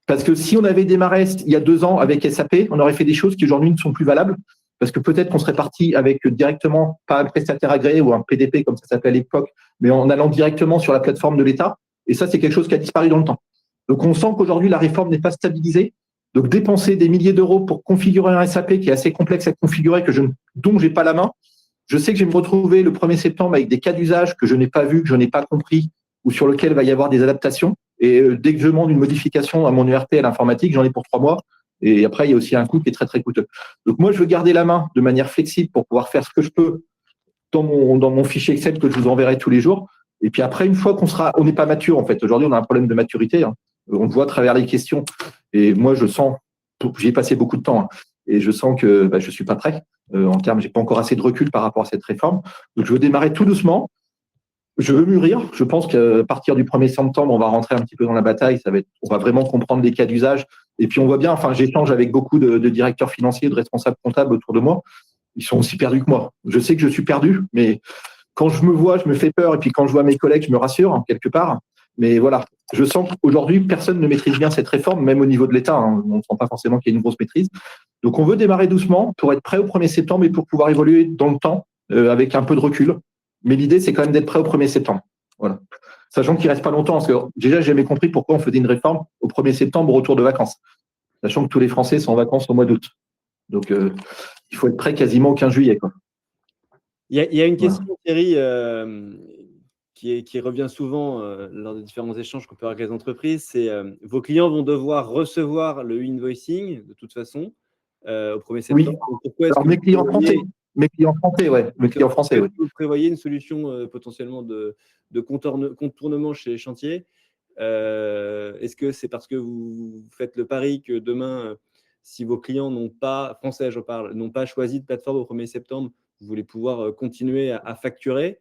C: Parce que si on avait démarré il y a 2 ans avec SAP, on aurait fait des choses qui aujourd'hui ne sont plus valables. Parce que peut-être qu'on serait parti avec directement, pas un prestataire agréé ou un PDP comme ça s'appelait à l'époque, mais en allant directement sur la plateforme de l'État. Et ça, c'est quelque chose qui a disparu dans le temps. Donc, on sent qu'aujourd'hui, la réforme n'est pas stabilisée. Donc, dépenser des milliers d'euros pour configurer un SAP qui est assez complexe à configurer, dont je n'ai pas la main. Je sais que je vais me retrouver le 1er septembre avec des cas d'usage que je n'ai pas vus, que je n'ai pas compris, ou sur lesquels il va y avoir des adaptations. Et dès que je demande une modification à mon ERP, à l'informatique, j'en ai pour 3 mois. Et après, il y a aussi un coût qui est très, très coûteux. Donc, moi, je veux garder la main de manière flexible pour pouvoir faire ce que je peux dans mon fichier Excel que je vous enverrai tous les jours. Et puis après, une fois on n'est pas mature, en fait. Aujourd'hui, on a un problème de maturité. On le voit à travers les questions. Et moi, je sens, j'y ai passé beaucoup de temps, et je sens que je ne suis pas prêt. Je n'ai pas encore assez de recul par rapport à cette réforme. Donc, je veux démarrer tout doucement. Je veux mûrir. Je pense qu'à partir du 1er septembre, on va rentrer un petit peu dans la bataille. On va vraiment comprendre les cas d'usage. Et puis, on voit bien, enfin, j'échange avec beaucoup de directeurs financiers, de responsables comptables autour de moi. Ils sont aussi perdus que moi. Je sais que je suis perdu, mais quand je me vois, je me fais peur. Et puis, quand je vois mes collègues, je me rassure, quelque part. Mais voilà, je sens qu'aujourd'hui, personne ne maîtrise bien cette réforme, même au niveau de l'État. On ne sent pas forcément qu'il y ait une grosse maîtrise. Donc, on veut démarrer doucement pour être prêt au 1er septembre et pour pouvoir évoluer dans le temps avec un peu de recul. Mais l'idée, c'est quand même d'être prêt au 1er septembre. Voilà. Sachant qu'il ne reste pas longtemps, parce que déjà, j'ai jamais compris pourquoi on faisait une réforme au 1er septembre au retour de vacances. Sachant que tous les Français sont en vacances au mois d'août. Donc, il faut être prêt quasiment au 15 juillet. Quoi.
A: Il y a une question, Thierry, qui revient souvent lors des différents échanges qu'on peut avoir avec les entreprises, c'est vos clients vont devoir recevoir le e-invoicing de toute façon au 1er septembre.
C: Oui.
A: Pourquoi est-ce
C: Alors,
A: que
C: mes clients français, ouais.
A: vous prévoyez une solution potentiellement de contournement chez les chantiers? Est-ce que c'est parce que vous faites le pari que demain, si vos clients français, n'ont pas choisi de plateforme au 1er septembre, vous voulez pouvoir continuer à facturer?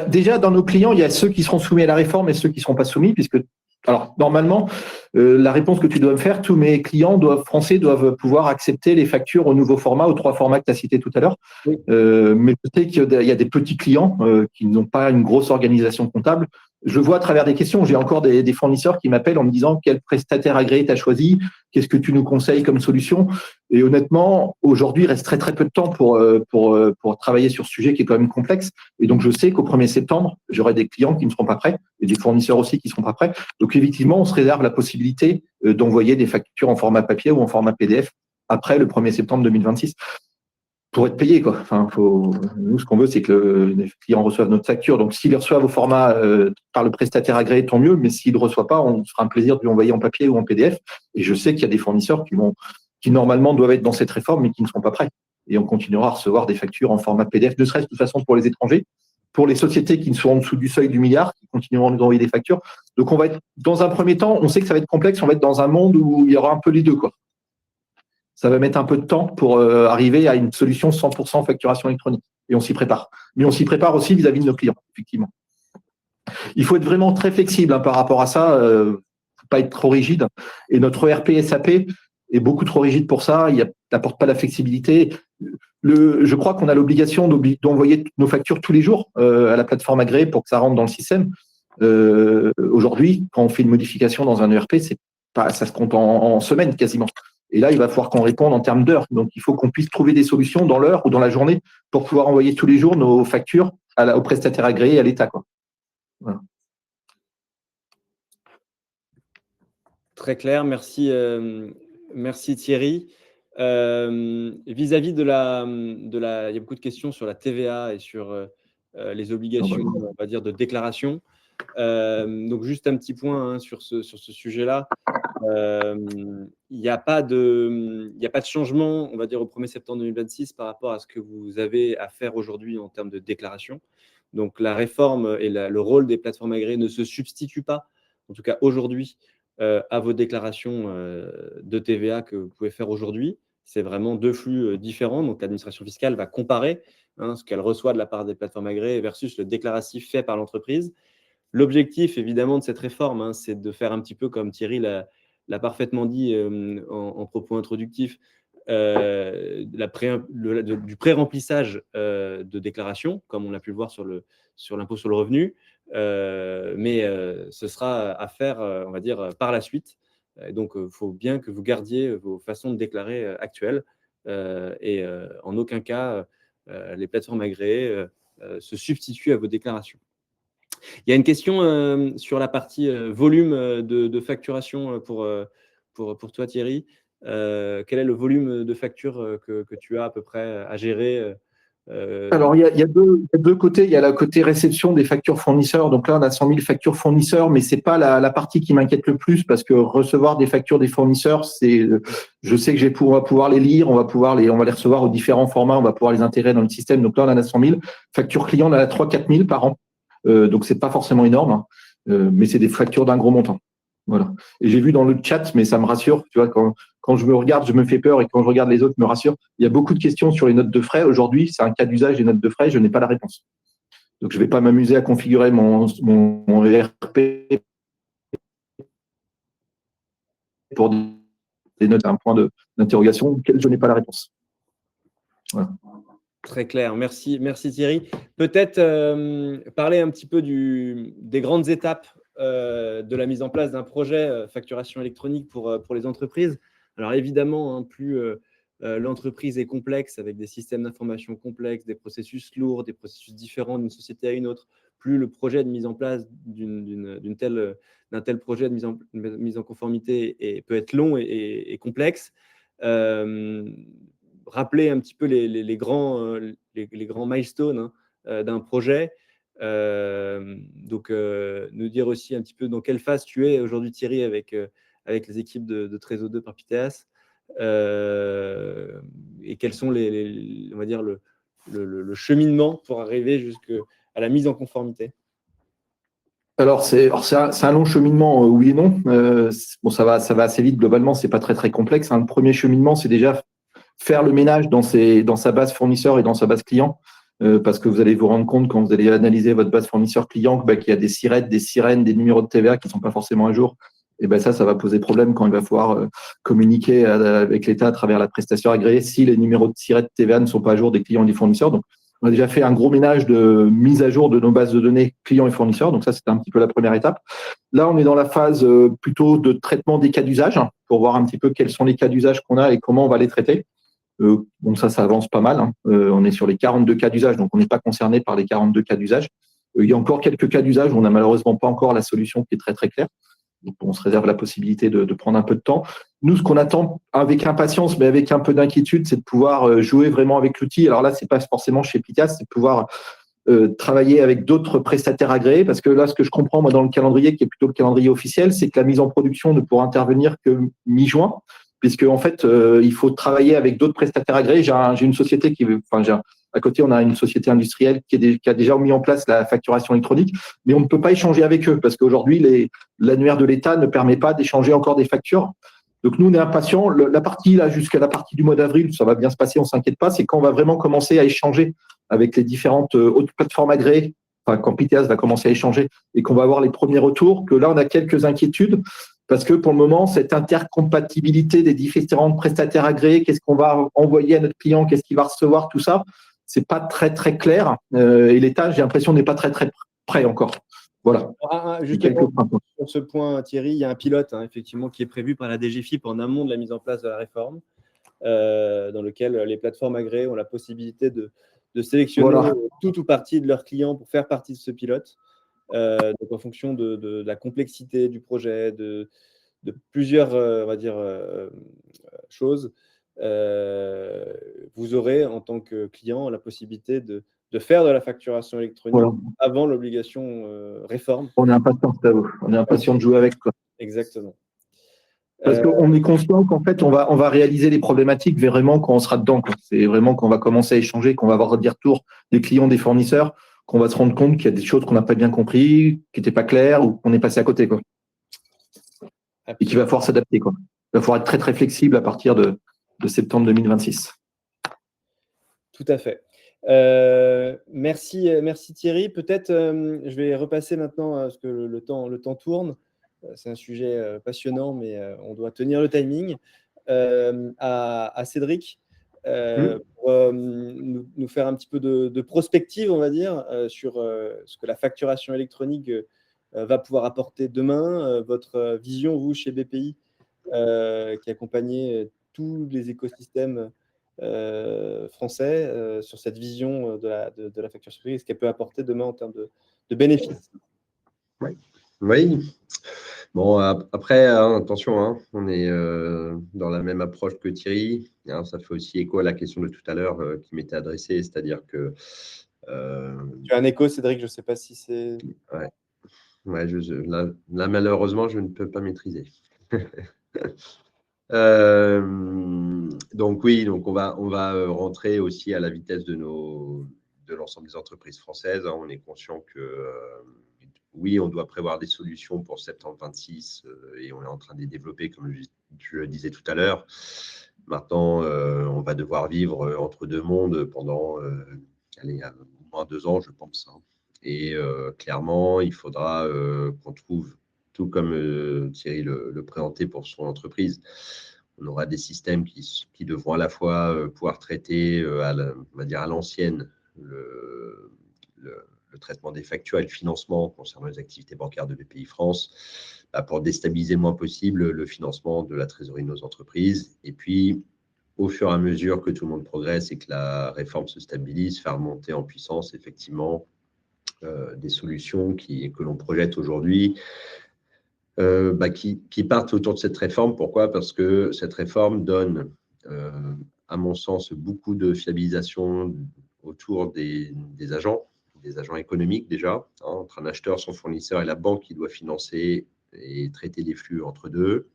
C: Déjà, dans nos clients, il y a ceux qui seront soumis à la réforme et ceux qui ne seront pas soumis, puisque, alors, normalement, la réponse que tu dois me faire, tous mes clients français doivent pouvoir accepter les factures au nouveau format, aux 3 formats que tu as cités tout à l'heure.
A: Oui.
C: Mais je sais qu'il y a des petits clients qui n'ont pas une grosse organisation comptable. Je vois à travers des questions, j'ai encore des fournisseurs qui m'appellent en me disant quel prestataire agréé tu as choisi, qu'est-ce que tu nous conseilles comme solution. Et honnêtement, aujourd'hui, il reste très très peu de temps pour travailler sur ce sujet qui est quand même complexe. Et donc, je sais qu'au 1er septembre, j'aurai des clients qui ne seront pas prêts et des fournisseurs aussi qui ne seront pas prêts. Donc, effectivement, on se réserve la possibilité d'envoyer des factures en format papier ou en format PDF après le 1er septembre 2026 pour être payé, quoi. Enfin, nous, ce qu'on veut, c'est que les clients reçoivent notre facture. Donc, s'ils les reçoivent au format par le prestataire agréé, tant mieux. Mais s'ils ne le reçoivent pas, on se fera un plaisir de lui envoyer en papier ou en PDF. Et je sais qu'il y a des fournisseurs qui normalement doivent être dans cette réforme, mais qui ne seront pas prêts. Et on continuera à recevoir des factures en format PDF, ne serait-ce de toute façon pour les étrangers, pour les sociétés qui sont en dessous du seuil du milliard, qui continueront à nous envoyer des factures. Donc, on va être, dans un premier temps, on sait que ça va être complexe, on va être dans un monde où il y aura un peu les deux, quoi. Ça va mettre un peu de temps pour arriver à une solution 100% facturation électronique. Et on s'y prépare. Mais on s'y prépare aussi vis-à-vis de nos clients, effectivement. Il faut être vraiment très flexible par rapport à ça, faut pas être trop rigide. Et notre ERP SAP est beaucoup trop rigide pour ça. Il n'apporte pas la flexibilité. Je crois qu'on a l'obligation d'envoyer nos factures tous les jours à la plateforme agréée pour que ça rentre dans le système. Aujourd'hui, quand on fait une modification dans un ERP, ça se compte en semaines quasiment. Et là, il va falloir qu'on réponde en termes d'heures. Donc, il faut qu'on puisse trouver des solutions dans l'heure ou dans la journée pour pouvoir envoyer tous les jours nos factures aux prestataires agréés et à l'État, quoi. Voilà.
A: Très clair, merci Thierry. Vis-à-vis de il y a beaucoup de questions sur la TVA et sur les obligations, on va dire, de déclaration. Donc, juste un petit point sur ce sujet-là. Il n'y a pas de changement, on va dire, au 1er septembre 2026 par rapport à ce que vous avez à faire aujourd'hui en termes de déclaration. Donc, la réforme et le rôle des plateformes agréées ne se substituent pas, en tout cas aujourd'hui, à vos déclarations de TVA que vous pouvez faire aujourd'hui. C'est vraiment 2 flux différents. Donc, l'administration fiscale va comparer ce qu'elle reçoit de la part des plateformes agréées versus le déclaratif fait par l'entreprise. L'objectif, évidemment, de cette réforme, c'est de faire un petit peu comme Thierry l'a parfaitement dit en propos introductif, du pré-remplissage de déclaration, comme on l'a pu le voir sur l'impôt sur le revenu, mais ce sera à faire, on va dire, par la suite. Et donc, il faut bien que vous gardiez vos façons de déclarer actuelles et en aucun cas, les plateformes agréées se substituent à vos déclarations. Il y a une question sur la partie volume de facturation pour toi, Thierry. Quel est le volume de factures que tu as à peu près à gérer
C: Alors, il y a deux côtés. Il y a le côté réception des factures fournisseurs. Donc là, on a 100 000 factures fournisseurs, mais c'est pas la partie qui m'inquiète le plus parce que recevoir des factures des fournisseurs, je sais que on va pouvoir les lire, on va les recevoir aux différents formats, on va pouvoir les intégrer dans le système. Donc là, on en a 100 000. Factures clients, on en a 3 000 à 4 000 par an. Donc, c'est pas forcément énorme, mais c'est des factures d'un gros montant. Voilà. Et j'ai vu dans le chat, mais ça me rassure, tu vois, quand je me regarde, je me fais peur, et quand je regarde les autres, je me rassure. Il y a beaucoup de questions sur les notes de frais. Aujourd'hui, c'est un cas d'usage des notes de frais, je n'ai pas la réponse. Donc, je ne vais pas m'amuser à configurer mon ERP pour des notes à un point d'interrogation auquel je n'ai pas la réponse. Voilà.
A: Très clair. Merci Thierry. Peut-être parler un petit peu des grandes étapes de la mise en place d'un projet facturation électronique pour les entreprises. Alors évidemment, hein, plus l'entreprise est complexe, avec des systèmes d'information complexes, des processus lourds, des processus différents d'une société à une autre, plus le projet de mise en place d'un tel projet de mise en conformité peut être long et complexe. Rappeler un petit peu les grands milestones, hein, d'un projet. Donc, nous dire aussi un petit peu dans quelle phase tu es aujourd'hui, Thierry, avec les équipes de Trésor 2 par Piteas, et quels sont on va dire le cheminement pour arriver jusqu'à la mise en conformité.
C: Alors, c'est un long cheminement, oui et non. Bon, ça va assez vite. Globalement, c'est pas très, très complexe, hein. Le premier cheminement, c'est déjà faire le ménage dans sa base fournisseur et dans sa base client, parce que vous allez vous rendre compte quand vous allez analyser votre base fournisseur client qu'il y a des sirènes, des numéros de TVA qui ne sont pas forcément à jour. Et ben ça va poser problème quand il va falloir communiquer avec l'État à travers la prestation agréée si les numéros de sirène de TVA ne sont pas à jour des clients et des fournisseurs. Donc, on a déjà fait un gros ménage de mise à jour de nos bases de données clients et fournisseurs. Donc ça, c'était un petit peu la première étape. Là, on est dans la phase plutôt de traitement des cas d'usage, hein, pour voir un petit peu quels sont les cas d'usage qu'on a et comment on va les traiter. Donc ça avance pas mal, hein. On est sur les 42 cas d'usage, donc on n'est pas concerné par les 42 cas d'usage. Il y a encore quelques cas d'usage où on n'a malheureusement pas encore la solution qui est très très claire. Donc on se réserve la possibilité de prendre un peu de temps. Nous, ce qu'on attend avec impatience, mais avec un peu d'inquiétude, c'est de pouvoir jouer vraiment avec l'outil. Alors là, c'est pas forcément chez Piteas, c'est de pouvoir travailler avec d'autres prestataires agréés, parce que là, ce que je comprends moi dans le calendrier, qui est plutôt le calendrier officiel, c'est que la mise en production ne pourra intervenir que mi-juin, puisque en fait, il faut travailler avec d'autres prestataires agréés. J'ai une société à côté, on a une société industrielle qui a déjà mis en place la facturation électronique, mais on ne peut pas échanger avec eux parce qu'aujourd'hui, l'annuaire de l'État ne permet pas d'échanger encore des factures. Donc nous, on est impatients. La partie là, jusqu'à la partie du mois d'avril, ça va bien se passer, on s'inquiète pas. C'est quand on va vraiment commencer à échanger avec les différentes autres plateformes agréées, enfin, quand Piteas va commencer à échanger et qu'on va avoir les premiers retours, que là, on a quelques inquiétudes. Parce que pour le moment, cette intercompatibilité des différents prestataires agréés, qu'est-ce qu'on va envoyer à notre client, qu'est-ce qu'il va recevoir, tout ça, c'est pas très très clair. Et l'État, j'ai l'impression, n'est pas très très prêt encore. Voilà.
A: Justement, sur ce point, Thierry, il y a un pilote, hein, effectivement, qui est prévu par la DGFiP en amont de la mise en place de la réforme, dans lequel les plateformes agréées ont la possibilité de sélectionner tout ou partie de leurs clients pour faire partie de ce pilote. Donc en fonction de la complexité du projet, de plusieurs on va dire, choses, vous aurez en tant que client la possibilité de faire de la facturation électronique avant l'obligation réforme.
C: On est impatient, on est impatient de jouer avec, quoi.
A: Exactement.
C: Parce qu'on est conscient qu'en fait, on va réaliser les problématiques vraiment quand on sera dedans, quoi. C'est vraiment quand on va commencer à échanger, qu'on va avoir des retours des clients, des fournisseurs, qu'on va se rendre compte qu'il y a des choses qu'on n'a pas bien compris, qui n'étaient pas claires ou qu'on est passé à côté, quoi. Et qu'il va falloir s'adapter, quoi. Il va falloir être très, très flexible à partir de septembre 2026.
A: Tout à fait. Merci Thierry. Peut-être, je vais repasser maintenant, parce que le temps tourne. C'est un sujet passionnant, mais on doit tenir le timing. À Cédric, pour nous faire un petit peu de prospective, on va dire, sur ce que la facturation électronique va pouvoir apporter demain. Votre vision, vous, chez BPI, qui accompagnez tous les écosystèmes français, sur cette vision de la facturation électronique, ce qu'elle peut apporter demain en termes de bénéfices.
B: Oui. Bon, après, attention, hein, on est dans la même approche que Thierry. Hein, ça fait aussi écho à la question de tout à l'heure qui m'était adressée, c'est-à-dire que…
A: Tu as un écho, Cédric, je ne sais pas si c'est…
B: Ouais, là, malheureusement, je ne peux pas maîtriser. Donc oui, on va rentrer aussi à la vitesse de l'ensemble des entreprises françaises. On est conscient que… oui, on doit prévoir des solutions pour septembre 26 et on est en train de les développer, comme je le disais tout à l'heure. Maintenant, on va devoir vivre entre deux mondes pendant au moins 2 ans, je pense. Et clairement, il faudra qu'on trouve, tout comme Thierry le présentait pour son entreprise, on aura des systèmes qui devront à la fois pouvoir traiter, on va dire à l'ancienne, le traitement des factures et le financement concernant les activités bancaires de Bpifrance, pour déstabiliser le moins possible le financement de la trésorerie de nos entreprises. Et puis, au fur et à mesure que tout le monde progresse et que la réforme se stabilise, faire monter en puissance effectivement des solutions que l'on projette aujourd'hui, qui partent autour de cette réforme. Pourquoi ? Parce que cette réforme donne, à mon sens, beaucoup de fiabilisation autour des agents économiques déjà, entre un acheteur, son fournisseur et la banque qui doit financer et traiter les flux entre deux.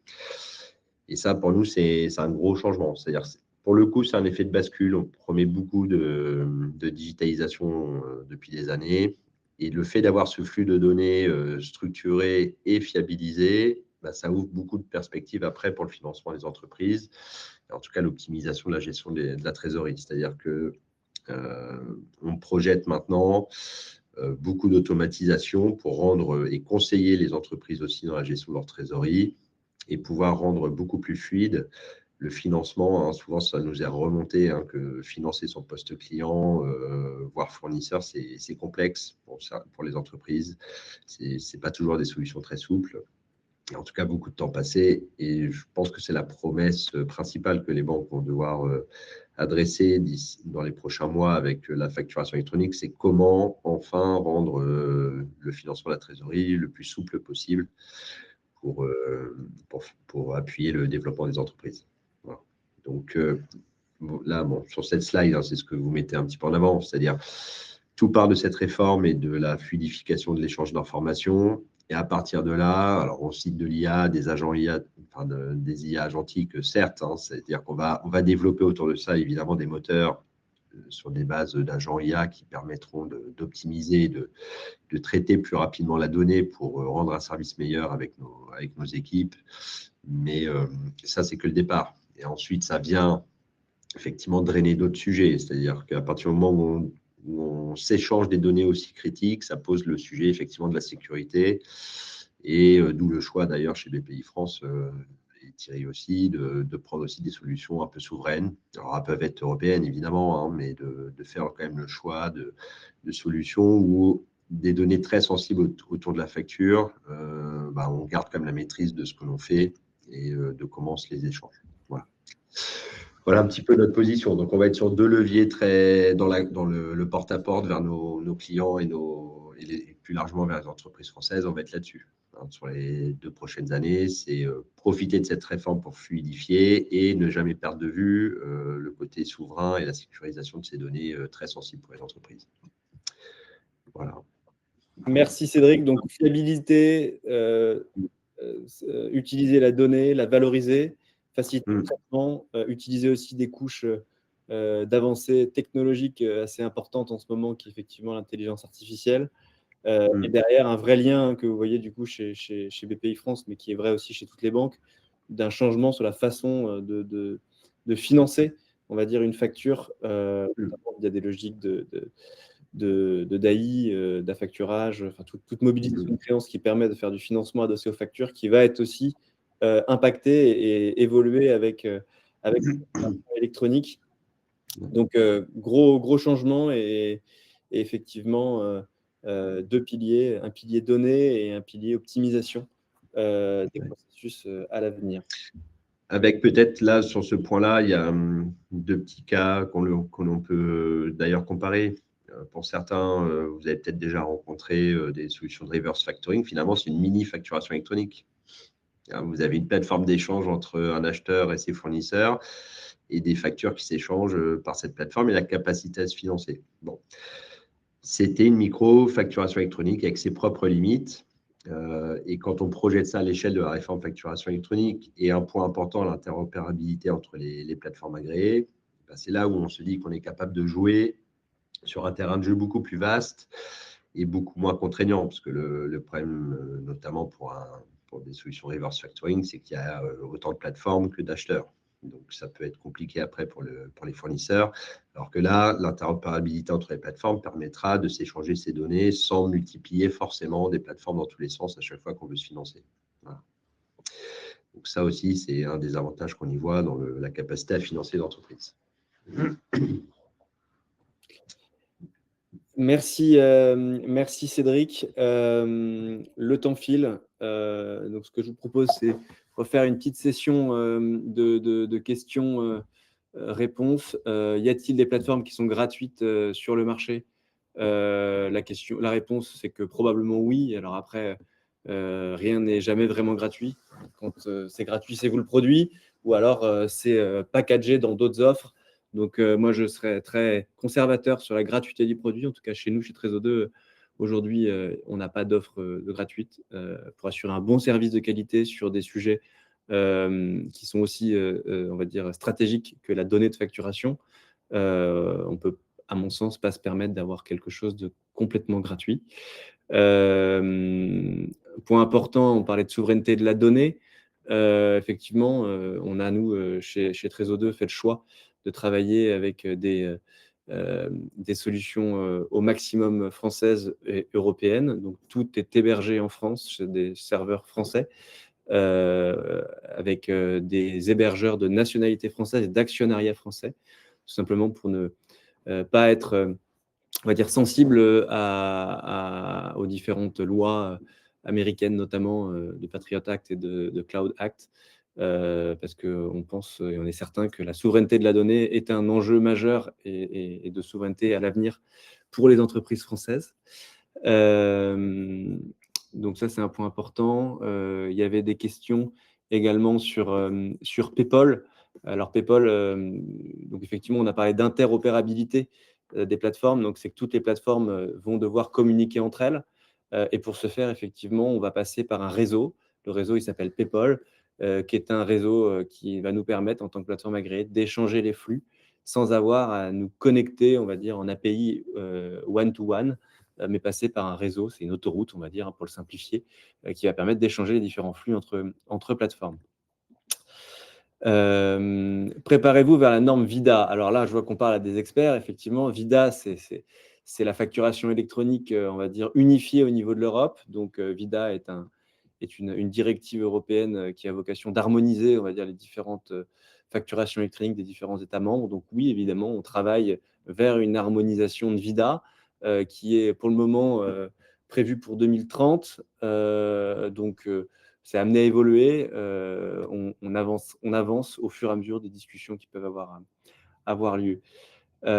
B: Et ça, pour nous, c'est un gros changement. C'est-à-dire, pour le coup, c'est un effet de bascule. On promet beaucoup de digitalisation depuis des années. Et le fait d'avoir ce flux de données structuré et fiabilisé, ça ouvre beaucoup de perspectives après pour le financement des entreprises, et en tout cas l'optimisation de la gestion de la trésorerie. C'est-à-dire qu'on projette maintenant beaucoup d'automatisation pour rendre et conseiller les entreprises aussi dans la gestion de leur trésorerie et pouvoir rendre beaucoup plus fluide le financement. Souvent, ça nous est remonté que financer son poste client, voire fournisseur, c'est complexe pour les entreprises. Ce n'est pas toujours des solutions très souples. Et en tout cas, beaucoup de temps passé. Et je pense que c'est la promesse principale que les banques vont devoir adresser dans les prochains mois avec la facturation électronique. C'est comment enfin rendre le financement de la trésorerie le plus souple possible pour appuyer le développement des entreprises. Voilà. Donc là, sur cette slide, c'est ce que vous mettez un petit peu en avant, c'est-à-dire tout part de cette réforme et de la fluidification de l'échange d'informations. Et à partir de là, alors on cite de l'IA, des agents IA, des IA agentiques, certes, c'est-à-dire qu'on va développer autour de ça évidemment des moteurs sur des bases d'agents IA qui permettront d'optimiser, de traiter plus rapidement la donnée pour rendre un service meilleur avec nos équipes. Mais ça, c'est que le départ. Et ensuite, ça vient effectivement drainer d'autres sujets. C'est-à-dire qu'à partir du moment où on s'échange des données aussi critiques, ça pose le sujet effectivement de la sécurité. Et d'où le choix d'ailleurs chez Bpifrance et Thierry aussi, de prendre aussi des solutions un peu souveraines. Alors, elles peuvent être européennes évidemment, mais de faire quand même le choix de solutions où des données très sensibles autour de la facture, on garde quand même la maîtrise de ce que l'on fait et de comment on se les échange. Voilà un petit peu notre position. Donc, on va être sur 2 leviers très dans le porte-à-porte vers nos clients et plus largement vers les entreprises françaises. On va être là-dessus. Sur les 2 prochaines années, c'est profiter de cette réforme pour fluidifier et ne jamais perdre de vue le côté souverain et la sécurisation de ces données très sensibles pour les entreprises. Voilà.
A: Merci Cédric. Donc, fiabilité, utiliser la donnée, la valoriser, faciliter le traitement, utiliser aussi des couches d'avancées technologiques assez importantes en ce moment, qui est effectivement l'intelligence artificielle. Et derrière, un vrai lien que vous voyez du coup chez Bpifrance, mais qui est vrai aussi chez toutes les banques, d'un changement sur la façon de financer, on va dire, une facture, notamment via des logiques d'AI, d'affacturage, toute mobilisation de créances qui permet de faire du financement adossé aux factures, qui va être aussi impacté et évoluer avec l'électronique. Donc, gros changement et effectivement 2 piliers, un pilier données et un pilier optimisation des processus à l'avenir.
B: Avec peut-être là, sur ce point-là, il y a 2 petits cas qu'on peut d'ailleurs comparer. Pour certains, vous avez peut-être déjà rencontré des solutions de reverse factoring. Finalement, c'est une mini facturation électronique. Vous avez une plateforme d'échange entre un acheteur et ses fournisseurs et des factures qui s'échangent par cette plateforme et la capacité à se financer. Bon. C'était une micro-facturation électronique avec ses propres limites. Et quand on projette ça à l'échelle de la réforme facturation électronique, et un point important, l'interopérabilité entre les plateformes agréées, c'est là où on se dit qu'on est capable de jouer sur un terrain de jeu beaucoup plus vaste est beaucoup moins contraignant, parce que le problème, notamment pour des solutions reverse factoring, c'est qu'il y a autant de plateformes que d'acheteurs. Donc, ça peut être compliqué après pour les fournisseurs. Alors que là, l'interopérabilité entre les plateformes permettra de s'échanger ces données sans multiplier forcément des plateformes dans tous les sens à chaque fois qu'on veut se financer. Voilà. Donc, ça aussi, c'est un des avantages qu'on y voit dans la capacité à financer l'entreprise.
A: Merci, merci Cédric. Le temps file. Donc, ce que je vous propose, c'est refaire une petite session de questions-réponses. Y a-t-il des plateformes qui sont gratuites sur le marché? La réponse, c'est que probablement oui. Alors après, rien n'est jamais vraiment gratuit. Quand c'est gratuit, c'est vous le produit, ou alors c'est packagé dans d'autres offres. Donc, moi, je serais très conservateur sur la gratuité du produit. En tout cas, chez nous, chez Trésor2, aujourd'hui, on n'a pas d'offre de gratuite pour assurer un bon service de qualité sur des sujets qui sont aussi, on va dire, stratégiques que la donnée de facturation. On peut, à mon sens, pas se permettre d'avoir quelque chose de complètement gratuit. Point important, on parlait de souveraineté de la donnée. Effectivement, on a, nous, chez Trésor2, fait le choix de travailler avec des solutions au maximum françaises et européennes. Donc, tout est hébergé en France chez des serveurs français, avec des hébergeurs de nationalité française et d'actionnariat français, tout simplement pour ne pas être, on va dire, sensible aux différentes lois américaines, notamment de Patriot Act et de Cloud Act. Parce qu'on pense et on est certain que la souveraineté de la donnée est un enjeu majeur et de souveraineté à l'avenir pour les entreprises françaises. Donc ça, c'est un point important. Il y avait des questions également sur PayPal. Alors PayPal, donc effectivement, on a parlé d'interopérabilité des plateformes. Donc c'est que toutes les plateformes vont devoir communiquer entre elles. Et pour ce faire, effectivement, on va passer par un réseau. Le réseau, il s'appelle PayPal, qui est un réseau qui va nous permettre, en tant que plateforme agréée, d'échanger les flux sans avoir à nous connecter, on va dire, en API one-to-one, mais passer par un réseau. C'est une autoroute, on va dire, pour le simplifier, qui va permettre d'échanger les différents flux entre plateformes. Préparez-vous vers la norme VIDA. Alors là, je vois qu'on parle à des experts. Effectivement, VIDA, c'est la facturation électronique, on va dire, unifiée au niveau de l'Europe. Donc, VIDA est une directive européenne qui a vocation d'harmoniser, on va dire, les différentes facturations électroniques des différents États membres. Donc oui, évidemment, on travaille vers une harmonisation de VIDA qui est pour le moment prévue pour 2030. Donc, c'est amené à évoluer. On avance au fur et à mesure des discussions qui peuvent avoir lieu. Il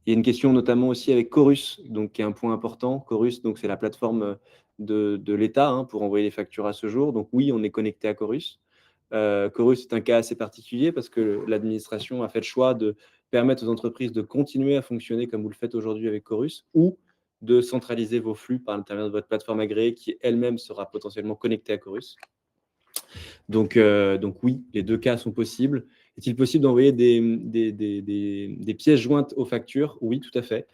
A: y a une question notamment aussi avec Chorus, donc, qui est un point important. Chorus, donc, c'est la plateforme de l'État pour envoyer les factures à ce jour. Donc oui, on est connecté à Chorus. Chorus est un cas assez particulier parce que l'administration a fait le choix de permettre aux entreprises de continuer à fonctionner comme vous le faites aujourd'hui avec Chorus, ou de centraliser vos flux par l'intermédiaire de votre plateforme agréée qui elle-même sera potentiellement connectée à Chorus. Donc oui, les deux cas sont possibles. Est-il possible d'envoyer des pièces jointes aux factures? Oui, tout à fait.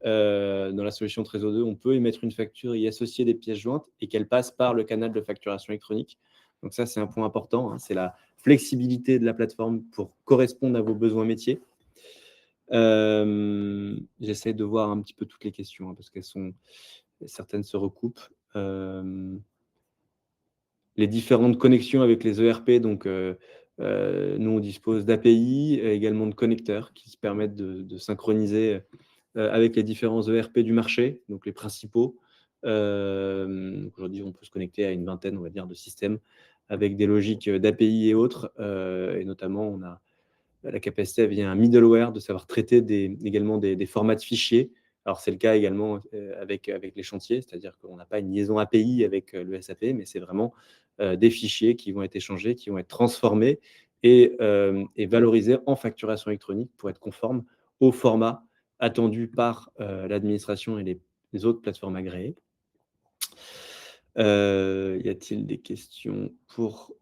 A: Dans la solution Trésor2, on peut émettre une facture et y associer des pièces jointes et qu'elles passent par le canal de facturation électronique. Donc ça, c'est un point important. C'est la flexibilité de la plateforme pour correspondre à vos besoins métiers. J'essaie de voir un petit peu toutes les questions parce certaines se recoupent. Les différentes connexions avec les ERP, donc nous, on dispose d'API, également de connecteurs qui se permettent de synchroniser avec les différents ERP du marché, donc les principaux. Aujourd'hui, on peut se connecter à une vingtaine, on va dire, de systèmes avec des logiques d'API et autres. Et notamment, on a la capacité, via un middleware, de savoir traiter également des formats de fichiers. Alors, c'est le cas également avec les chantiers, c'est-à-dire qu'on n'a pas une liaison API avec le SAP, mais c'est vraiment des fichiers qui vont être échangés, qui vont être transformés et valorisés en facturation électronique pour être conformes au format attendu par l'administration et les autres plateformes agréées. Y a-t-il des questions pour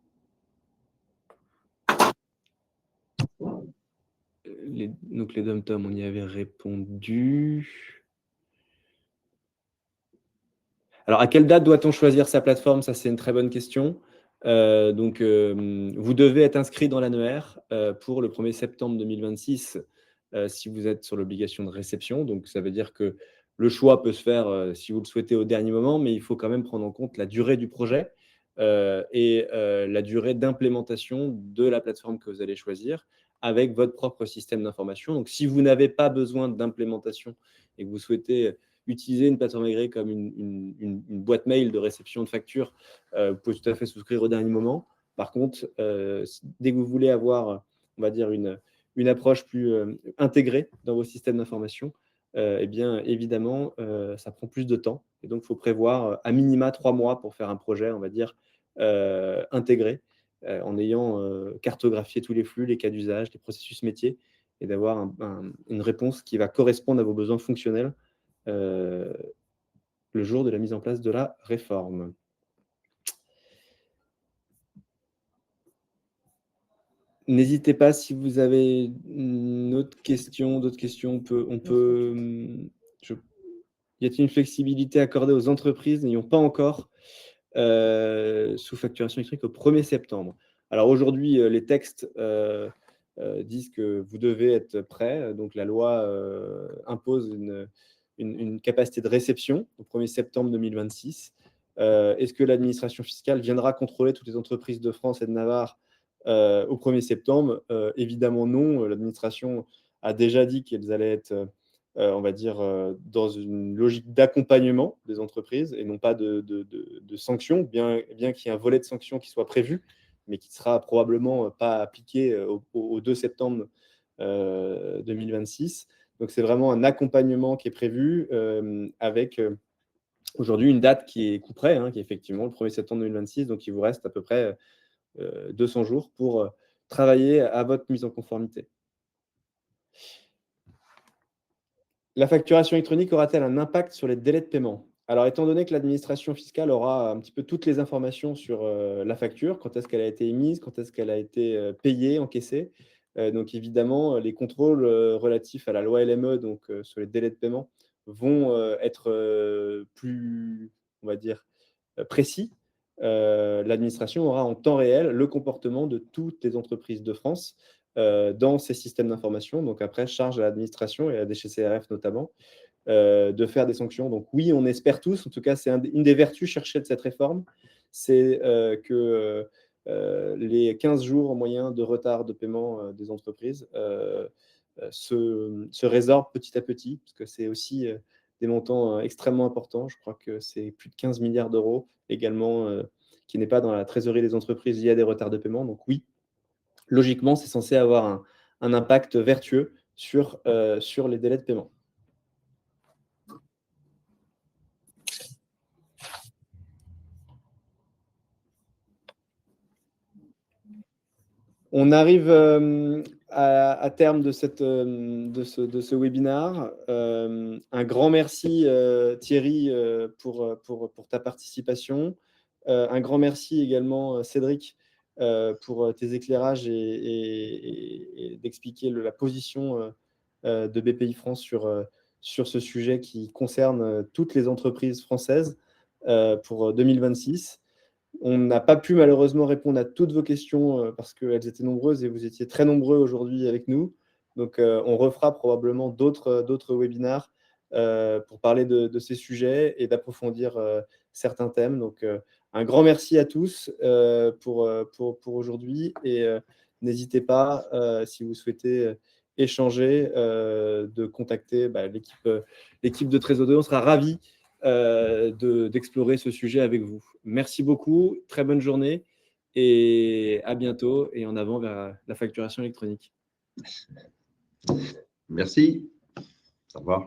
A: donc les dom-tom, on y avait répondu. Alors, à quelle date doit-on choisir sa plateforme? Ça, c'est une très bonne question. Vous devez être inscrit dans l'annuaire pour le 1er septembre 2026 si vous êtes sur l'obligation de réception. Donc, ça veut dire que le choix peut se faire si vous le souhaitez au dernier moment, mais il faut quand même prendre en compte la durée du projet et la durée d'implémentation de la plateforme que vous allez choisir avec votre propre système d'information. Donc, si vous n'avez pas besoin d'implémentation et que vous souhaitez utiliser une plateforme agréée comme une boîte mail de réception de factures, vous pouvez tout à fait souscrire au dernier moment. Par contre, dès que vous voulez avoir, on va dire, une approche plus intégrée dans vos systèmes d'information, eh bien, évidemment, ça prend plus de temps. Et donc, il faut prévoir à minima 3 mois pour faire un projet, on va dire, intégré, en ayant cartographié tous les flux, les cas d'usage, les processus métiers, et d'avoir une réponse qui va correspondre à vos besoins fonctionnels le jour de la mise en place de la réforme. N'hésitez pas si vous avez d'autres questions, y a-t-il une flexibilité accordée aux entreprises n'ayant pas encore sous facturation électronique au 1er septembre? Alors aujourd'hui, les textes disent que vous devez être prêt. Donc la loi impose une capacité de réception au 1er septembre 2026. Est-ce que l'administration fiscale viendra contrôler toutes les entreprises de France et de Navarre au 1er septembre? Évidemment non. L'administration a déjà dit qu'elles allaient être, on va dire, dans une logique d'accompagnement des entreprises et non pas de sanctions, bien qu'il y ait un volet de sanctions qui soit prévu, mais qui ne sera probablement pas appliqué au 2 septembre 2026. Donc, c'est vraiment un accompagnement qui est prévu avec aujourd'hui une date qui est couperet, qui est effectivement le 1er septembre 2026. Donc, il vous reste à peu près 200 jours pour travailler à votre mise en conformité. La facturation électronique aura-t-elle un impact sur les délais de paiement? Alors, étant donné que l'administration fiscale aura un petit peu toutes les informations sur la facture, quand est-ce qu'elle a été émise, quand est-ce qu'elle a été payée, encaissée, donc évidemment, les contrôles relatifs à la loi LME, donc sur les délais de paiement, vont être plus, on va dire, précis. L'administration aura en temps réel le comportement de toutes les entreprises de France dans ces systèmes d'information. Donc après, charge à l'administration et à la DGCCRF notamment de faire des sanctions. Donc oui, on espère tous, en tout cas, c'est une des vertus cherchées de cette réforme, c'est que les 15 jours en moyen de retard de paiement des entreprises se résorbent petit à petit, parce que c'est aussi des montants extrêmement importants. Je crois que c'est plus de 15 milliards d'euros également qui n'est pas dans la trésorerie des entreprises lié à des retards de paiement. Donc oui, logiquement, c'est censé avoir un impact vertueux sur les délais de paiement. On arrive à terme de ce webinaire. Un grand merci Thierry pour ta participation. Un grand merci également Cédric pour tes éclairages et d'expliquer la position de BPI France sur ce sujet qui concerne toutes les entreprises françaises pour 2026. On n'a pas pu malheureusement répondre à toutes vos questions parce qu'elles étaient nombreuses et vous étiez très nombreux aujourd'hui avec nous. Donc, on refera probablement d'autres webinaires pour parler de ces sujets et d'approfondir certains thèmes. Donc, un grand merci à tous pour aujourd'hui et n'hésitez pas, si vous souhaitez échanger, de contacter l'équipe de Trésorerie. On sera ravis d'explorer ce sujet avec vous. Merci beaucoup, très bonne journée et à bientôt et en avant vers la facturation électronique.
B: Merci. Au revoir.